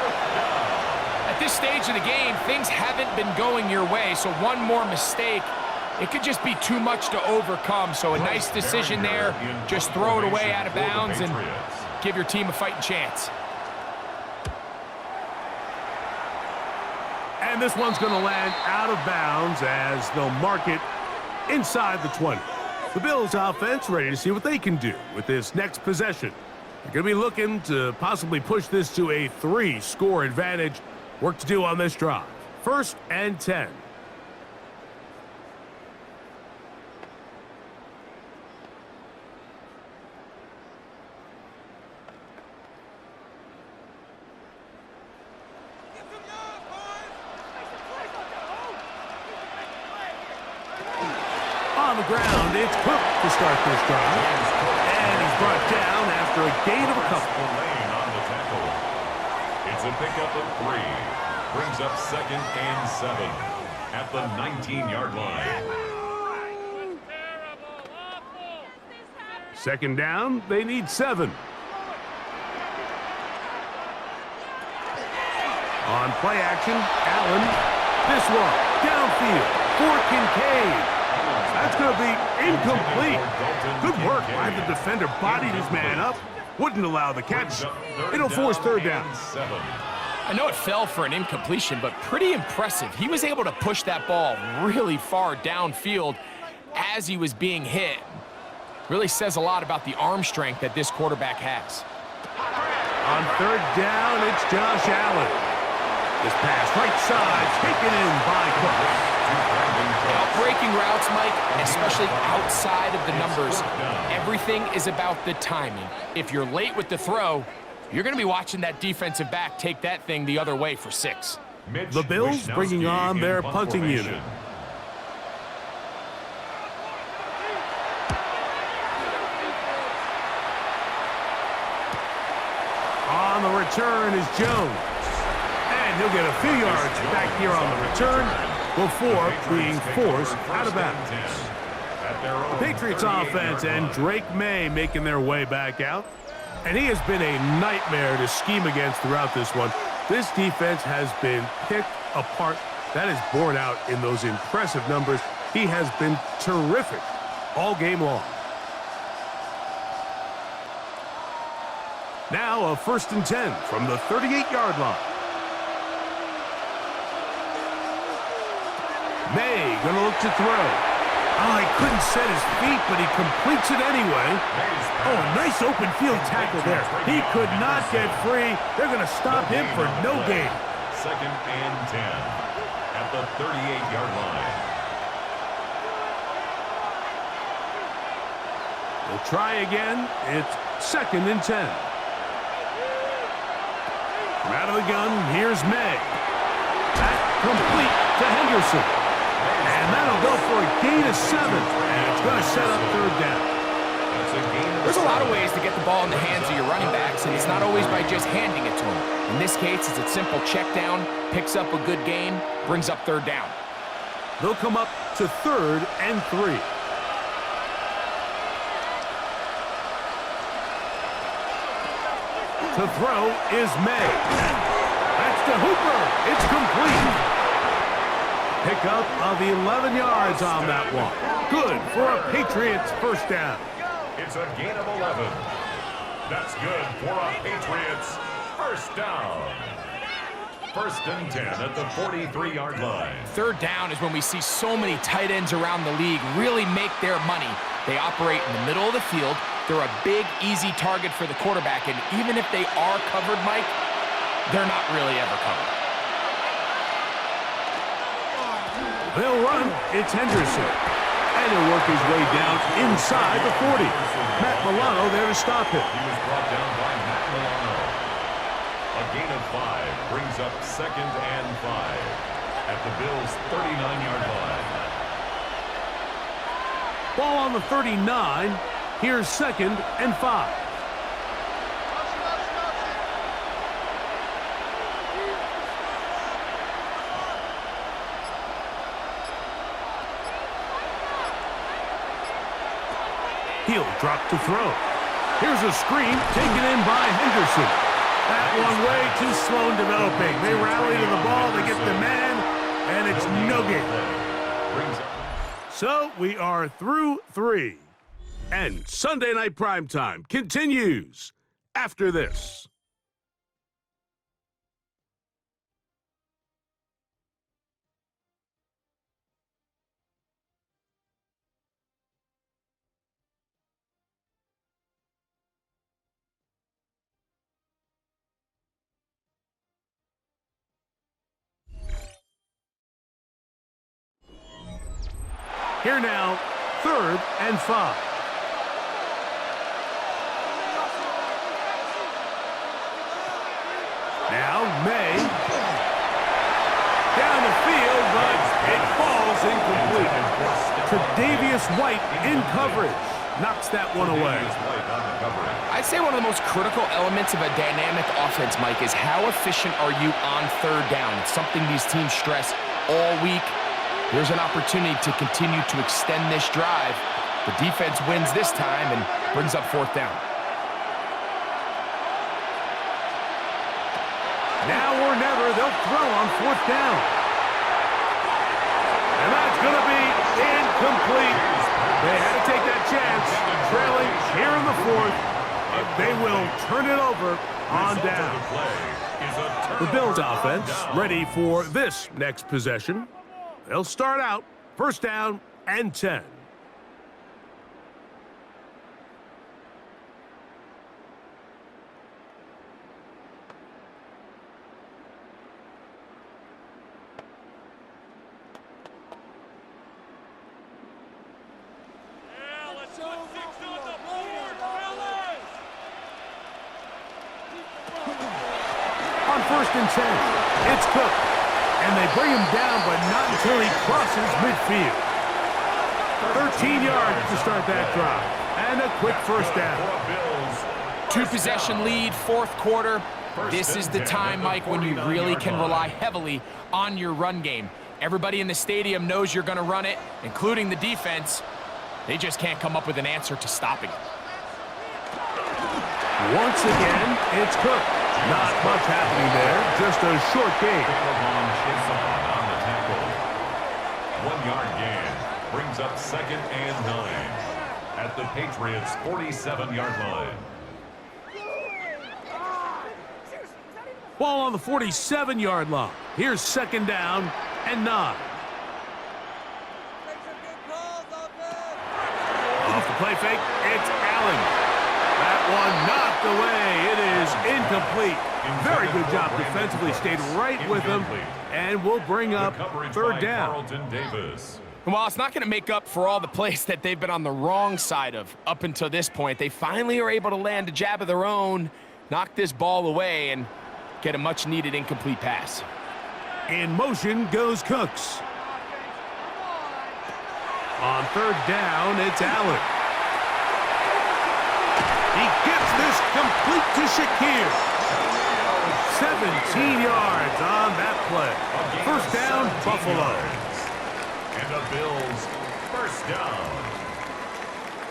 At this stage of the game, things haven't been going your way, so one more mistake, it could just be too much to overcome. So a nice decision there. Just throw it away out of bounds and give your team a fighting chance. And this one's going to land out of bounds as they'll mark it inside the 20. The Bills offense ready to see what they can do with this next possession. They're going to be looking to possibly push this to a 3-score advantage. Work to do on this drive. 1st and 10. On the ground, it's Cook to start this drive. And he's brought down after a gain of a couple. Lane on the tackle. It's a pickup of 3. Brings up 2nd and 7 at the 19-yard line. 2nd down, they need 7. On play action, Allen. This one, downfield for Kincaid. That's going to be incomplete. Good work by the defender. Bodied his man up. Wouldn't allow the catch. It'll force 3rd down. I know it fell for an incompletion, but pretty impressive. He was able to push that ball really far downfield as he was being hit. Really says a lot about the arm strength that this quarterback has. On 3rd down, it's Josh Allen. This pass right side, taken in by Cook. Breaking routes, Mike, especially outside of the numbers, everything is about the timing. If you're late with the throw, you're going to be watching that defensive back take that thing the other way for 6. The Bills bringing on their punting unit. On the return is Jones. And he'll get a few yards back here on the return before being forced out of bounds. The Patriots offense and Drake May making their way back out. And he has been a nightmare to scheme against throughout this one. This defense has been picked apart. That is borne out in those impressive numbers. He has been terrific all game long. Now a 1st and 10 from the 38-yard line. May gonna look to throw. Oh, he couldn't set his feet, but he completes it anyway. Oh, a nice open field tackle there. He could not get free. They're gonna stop him for no gain. 2nd and 10 at the 38-yard line. We'll try again. It's 2nd and 10. From out of the gun, here's May. That complete to Henderson. And that'll go for a gain of 7. And it's going to set up 3rd down. There's a lot of ways to get the ball in the hands of your running backs, and it's not always by just handing it to them. In this case, it's a simple check down, picks up a good gain, brings up 3rd down. They'll come up to 3rd and 3. To throw is May. That's to Hooper. It's complete. Pickup of 11 yards on that one. Good for a Patriots 1st down. It's a gain of 11. That's good for a Patriots 1st down. 1st and 10 at the 43-yard line. 3rd down is when we see so many tight ends around the league really make their money. They operate in the middle of the field. They're a big, easy target for the quarterback, and even if they are covered, Mike, they're not really ever covered. They'll run. It's Henderson. And he'll work his way down inside the 40. Matt Milano there to stop him. He was brought down by Matt Milano. A gain of 5 brings up 2nd and 5 at the Bills' 39-yard line. Ball on the 39. Here's 2nd and 5. He'll drop to throw. Here's a screen taken in by Henderson. That one way too slow in developing. They rally to the ball, they get the man, and it's no gain. So we are through 3. And Sunday Night Primetime continues after this. Here now, 3rd and 5. Now, May. Down the field, but it falls incomplete. Tre'Davious White in coverage. Knocks that one away. I'd say one of the most critical elements of a dynamic offense, Mike, is how efficient are you on 3rd down? It's something these teams stress all week. Here's an opportunity to continue to extend this drive. The defense wins this time and brings up 4th down. Now or never, they'll throw on 4th down. And that's going to be incomplete. They had to take that chance, trailing here in the 4th. But they will turn it over on down. The Bills offense ready for this next possession. They'll start out 1st down and 10. On 1st and 10, it's Cook. And they bring him down, but not until he crosses midfield. 13 yards to start that drive. And a quick 1st down. 2-possession lead, 4th quarter. This is the time, Mike, when you really can rely heavily on your run game. Everybody in the stadium knows you're going to run it, including the defense. They just can't come up with an answer to stopping it. Once again, it's Cook. Not much happening there, just a short gain. On the tackle. 1-yard gain brings up 2nd and 9 at the Patriots' 47-yard line. Ball on the 47-yard line. Here's 2nd down and 9. Off the play fake, it's Allen. That one knocked away. It is incomplete. Very good job defensively. Stayed right with him and will bring up 3rd down. Well, it's not going to make up for all the plays that they've been on the wrong side of up until this point. They finally are able to land a jab of their own, knock this ball away, and get a much-needed incomplete pass. In motion goes Cooks. On 3rd down, it's Allen. He gets this complete to Shakir. 17 yards on that play. 1st down, Buffalo. And the Bills, 1st down.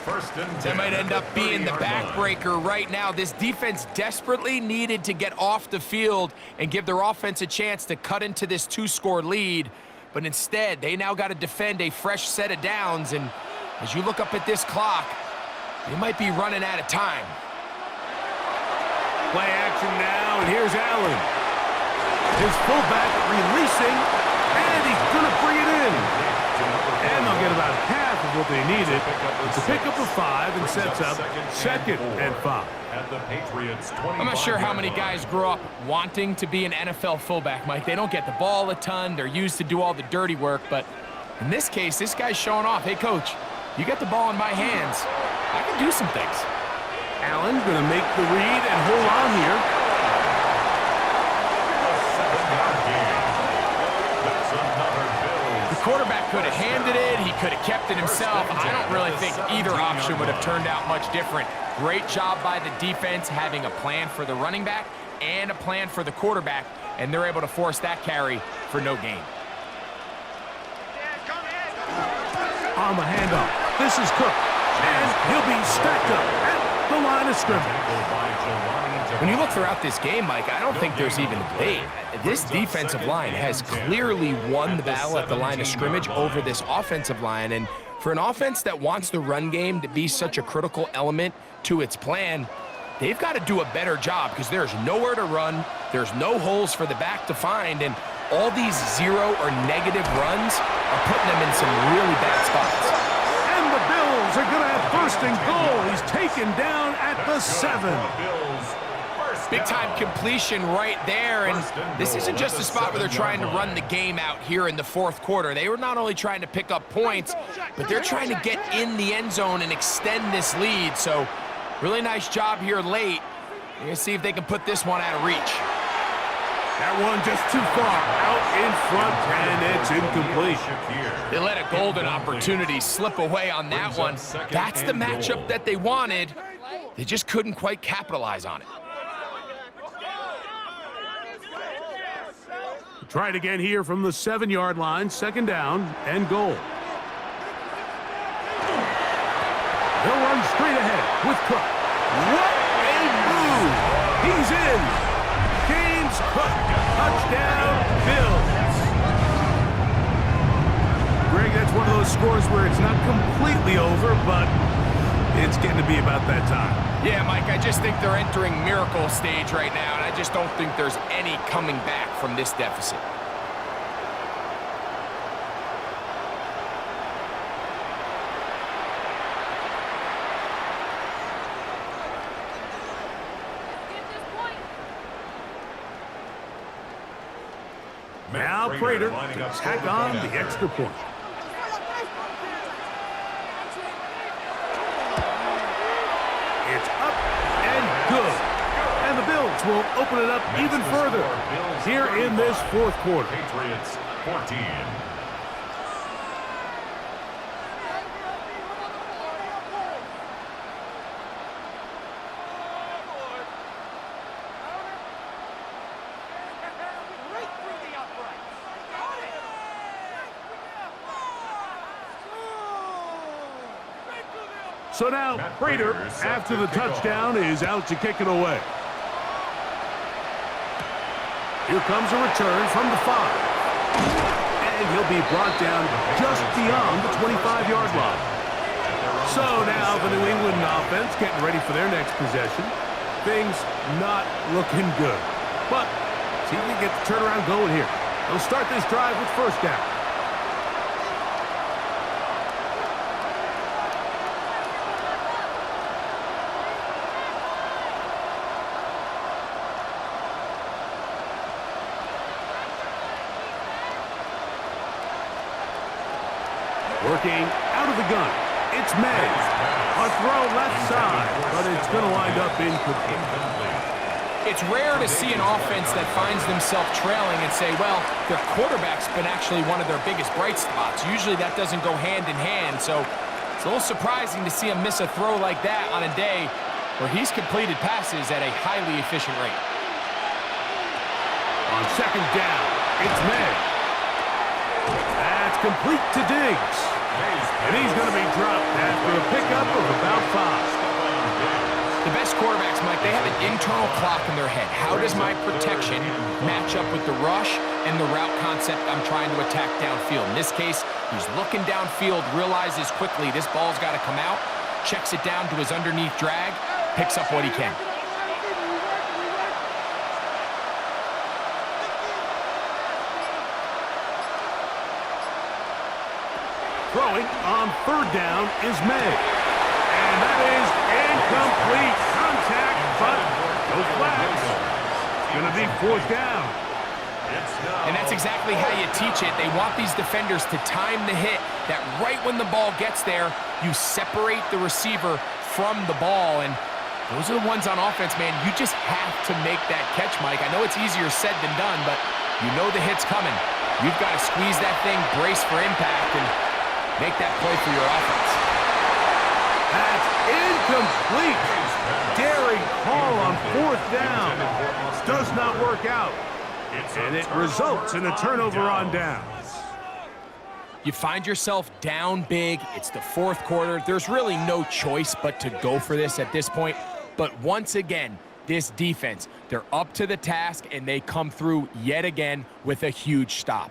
1st and 10. That might end up being the backbreaker right now. This defense desperately needed to get off the field and give their offense a chance to cut into this 2-score lead. But instead, they now got to defend a fresh set of downs. And as you look up at this clock, they might be running out of time. Play action now, and here's Allen. His fullback releasing, and he's going to bring it in. And they'll get about half of what they needed. It's a pickup of 5 and sets up 2nd and 5. At the Patriots' 25. I'm not sure how many guys grow up wanting to be an NFL fullback, Mike. They don't get the ball a ton. They're used to do all the dirty work. But in this case, this guy's showing off. Hey, coach, you got the ball in my hands. I can do some things. Allen's going to make the read and hold on here. The quarterback could have handed it. He could have kept it himself. I don't really think either option would have turned out much different. Great job by the defense having a plan for the running back and a plan for the quarterback, and they're able to force that carry for no gain. On the handoff, this is Cook, and he'll be stacked up at the line of scrimmage. When you look throughout this game, Mike, I don't think there's even a debate. This defensive line has clearly won the battle at the line of scrimmage over this offensive line, and for an offense that wants the run game to be such a critical element to its plan, they've got to do a better job because there's nowhere to run, there's no holes for the back to find, and all these 0 or negative runs are putting them in some really bad spots. And the Bills are going to have 1st and goal. He's taken down at the 7. Big-time completion right there, and this isn't just a spot where they're trying to run the game out here in the fourth quarter. They were not only trying to pick up points, but they're trying to get in the end zone and extend this lead. So really nice job here late. We're going to see if they can put this one out of reach. That one just too far out in front, and it's incomplete. They let a golden opportunity slip away on that one. That's the matchup that they wanted. They just couldn't quite capitalize on it. Try it again here from the 7-yard line, second down and goal. They'll run straight ahead with Cook. What a move! He's in. Game's Cook. Touchdown, Bills. Greg, that's one of those scores where it's not completely over, but it's getting to be about that time. Yeah, Mike, I just think they're entering miracle stage right now, and I just don't think there's any coming back from this deficit. Now Prater to tack on the extra point. It's up and good. And the Bills will open it up even further here in this fourth quarter. Patriots 14. So now Prater, after the touchdown, is out to kick it away. Here comes a return from the 5. And he'll be brought down just beyond the 25-yard line. So now the New England offense getting ready for their next possession. Things not looking good. But see if we can get the turnaround going here. They'll start this drive with first down. Working out of the gun. It's May. A throw left side, but it's going to wind up incomplete. It's rare to see an offense that finds themselves trailing and say, well, their quarterback's been actually one of their biggest bright spots. Usually that doesn't go hand in hand, so it's a little surprising to see him miss a throw like that on a day where he's completed passes at a highly efficient rate. On second down, it's May. That's complete to Diggs. And he's going to be dropped after a pickup of about 5. The best quarterbacks, Mike, they have an internal clock in their head. How does my protection match up with the rush and the route concept I'm trying to attack downfield? In this case, he's looking downfield, realizes quickly this ball's got to come out, checks it down to his underneath drag, picks up what he can. Throwing on third down is May. And that is incomplete. Contact, but no flags. It's going to be fourth down. And that's exactly how you teach it. They want these defenders to time the hit, that right when the ball gets there, you separate the receiver from the ball. And those are the ones on offense, man. You just have to make that catch, Mike. I know it's easier said than done, but you know the hit's coming. You've got to squeeze that thing, brace for impact, and make that play for your offense. That's incomplete. Daring call on fourth down. Does not work out. And it results in a turnover on downs. You find yourself down big. It's the fourth quarter. There's really no choice but to go for this at this point. But once again, this defense, they're up to the task, and they come through yet again with a huge stop.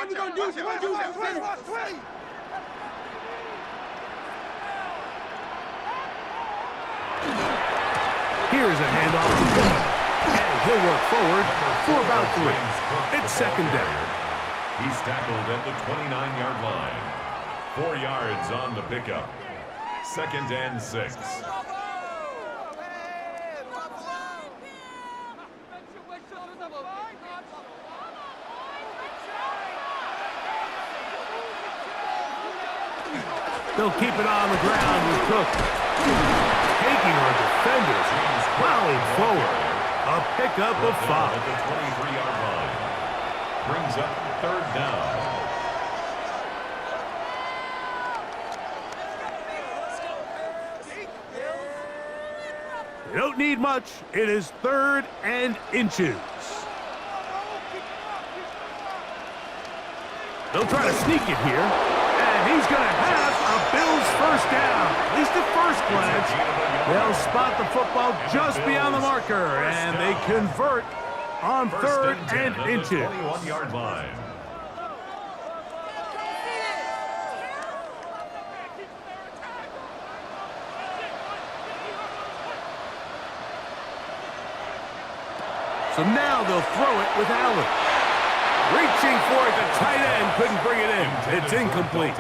We're going to do this. We're going to do this. Here's a handoff to Cook. And He'll work forward for about 3. It's second down. He's tackled at the 29-yard line. 4 yards on the pickup. Second and 6. They'll keep it on the ground with Cook. Taking our defenders, plowing forward. A pickup of 5. At the 23-yard line. Brings up third down. They don't need much. It is 3rd and inches. They'll try to sneak it here. And he's going to have a Bills first down. At least at first glance. They'll spot the football just beyond the marker. And they convert on 3rd and inches. 21-yard line. So now they'll throw it with Allen. Reaching for it, the tight end couldn't bring it in. It's incomplete.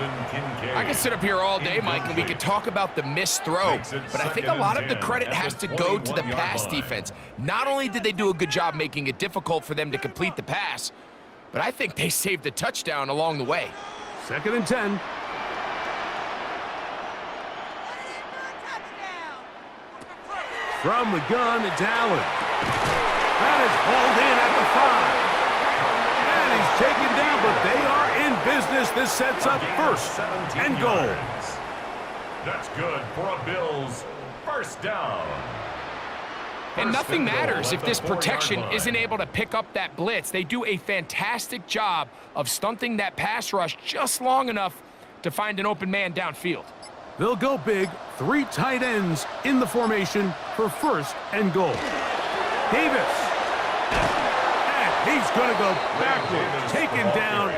I could sit up here all day, Mike, and we could talk about the missed throw, but I think a lot of the credit has to go to the pass defense. Not only did they do a good job making it difficult for them to complete the pass, but I think they saved the touchdown along the way. 2nd and 10. From the gun, it's Allen. That is hauled in at the 5. And he's taken down, but they are in business. This sets up 1st and goal. That's good for a Bills first down. And nothing matters if this 4-yard protection line. isn't able to pick up that blitz. They do a fantastic job of stunting that pass rush just long enough to find an open man downfield. They'll go big. 3 tight ends in the formation for 1st and goal. Davis. And he's going to go backwards. Taken down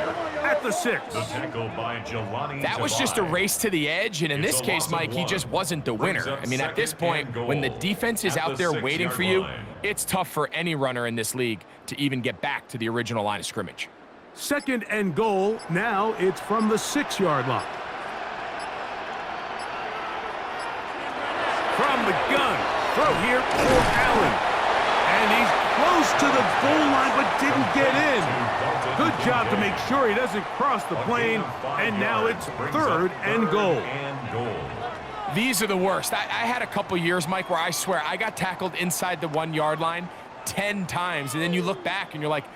at the 6. The tackle by Jelani That was just a race to the edge, and in this case, Mike, he just wasn't the winner. I mean, at this point, when the defense is out there waiting for you, it's tough for any runner in this league to even get back to the original line of scrimmage. 2nd and goal. Now it's from the 6-yard line. From the gun. Throw here for Allen. And he's close to the goal line but didn't get in. Good job to make sure he doesn't cross the plane. And now it's 3rd and goal. These are the worst. I had a couple years, Mike, where I swear I got tackled inside the 1-yard line 10 times. And then you look back and you're like,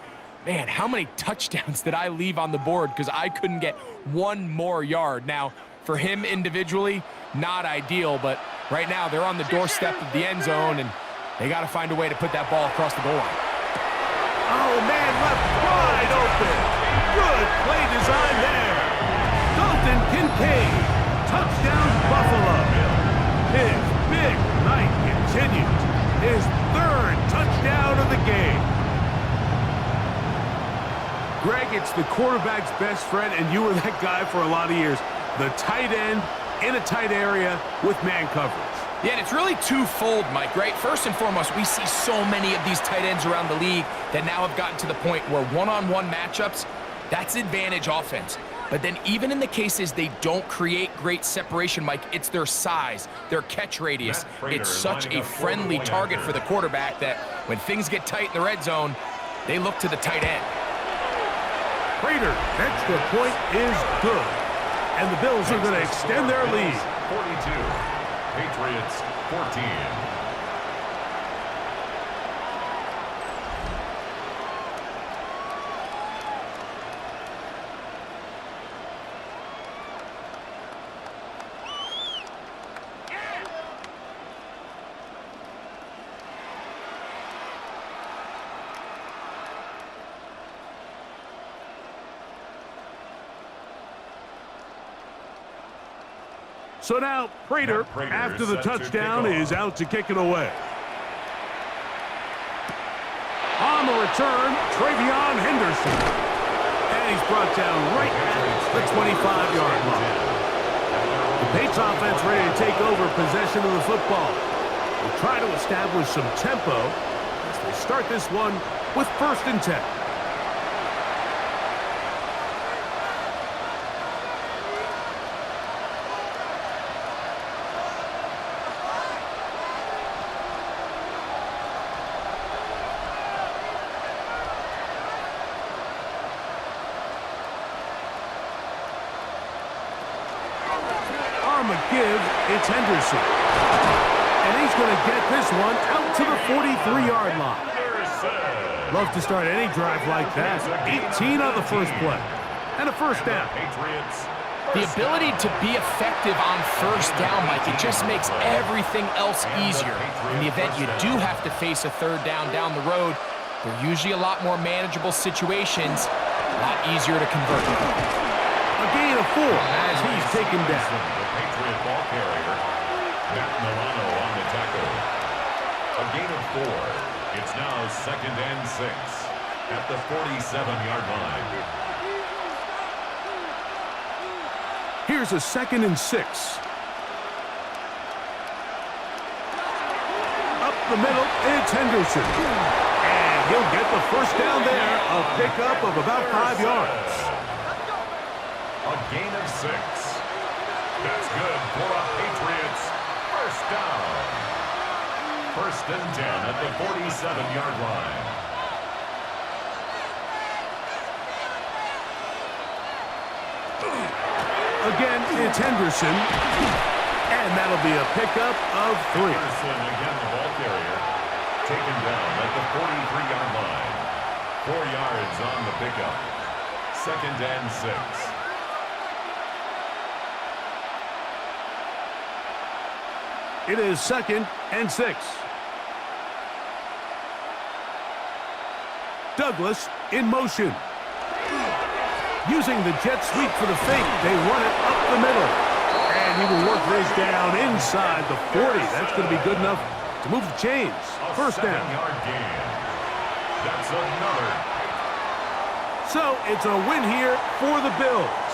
man, how many touchdowns did I leave on the board because I couldn't get 1 more yard? Now, for him individually, not ideal, but right now they're on the doorstep of the end zone, and they got to find a way to put that ball across the goal line. Oh, man, left wide open. Good play design there. Dalton Kincaid, touchdown Buffalo. His big night continues. His 3rd touchdown of the game. Greg, it's the quarterback's best friend, and you were that guy for a lot of years. The tight end in a tight area with man coverage. Yeah, and it's really twofold, Mike, right? First and foremost, we see so many of these tight ends around the league that now have gotten to the point where one-on-one matchups, that's advantage offense. But then even in the cases they don't create great separation, Mike, it's their size, their catch radius. It's such a friendly target for the quarterback that when things get tight in the red zone, they look to the tight end. Prater, extra point is good. And the Bills are going to extend their lead. 42. Patriots 14. So now, Prater, after the touchdown, is out to kick it away. On the return, Travion Henderson. And he's brought down right at the 25-yard line. The Patriots offense ready to take over possession of the football. They'll try to establish some tempo as They start this one with 1st and 10. Give, it's Henderson. And he's going to get this one out to the 43-yard line. Love to start any drive like that. 18 on the first play. And a 1st down. The ability to be effective on 1st down, Mike, it just makes everything else easier. In the event you do have to face a 3rd down the road, they're usually a lot more manageable situations, a lot easier to convert. A gain of 4 as he's taken down. Ball carrier, Matt Milano on the tackle. A gain of 4. It's now 2nd and 6 at the 47-yard line. Here's a 2nd and 6. Up the middle, it's Henderson. And he'll get the 1st down there, a pickup of about 5 yards. A gain of 6. That's good for a Patriots 1st down. 1st and 10 at the 47-yard line. Again, it's Henderson. And that'll be a pickup of 3. Henderson, again the ball carrier, taken down at the 43-yard line. 4 yards on the pickup. 2nd and 6. It is 2nd and 6. Douglas in motion. Using the jet sweep for the fake, they run it up the middle. And he will work this down inside the 40. That's going to be good enough to move the chains. 1st down. 7-yard gain. That's another. So it's a win here for the Bills.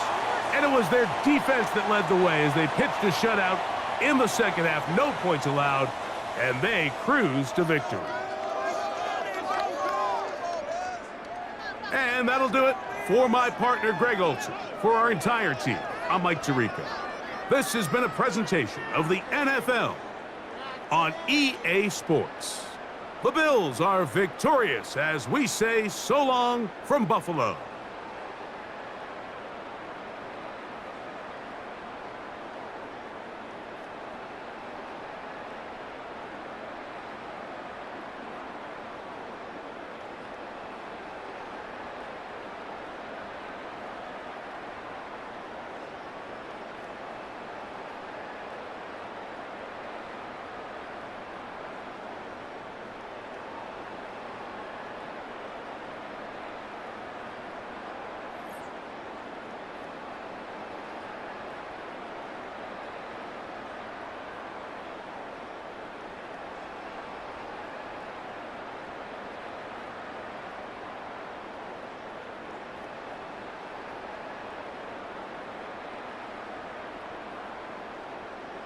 And it was their defense that led the way as they pitched a shutout in the 2nd half. No points allowed, and they cruise to victory. And that'll do it for my partner, Greg Olson. For our entire team, I'm Mike Tirico. This has been a presentation of the NFL on EA Sports. The Bills are victorious as we say so long from Buffalo.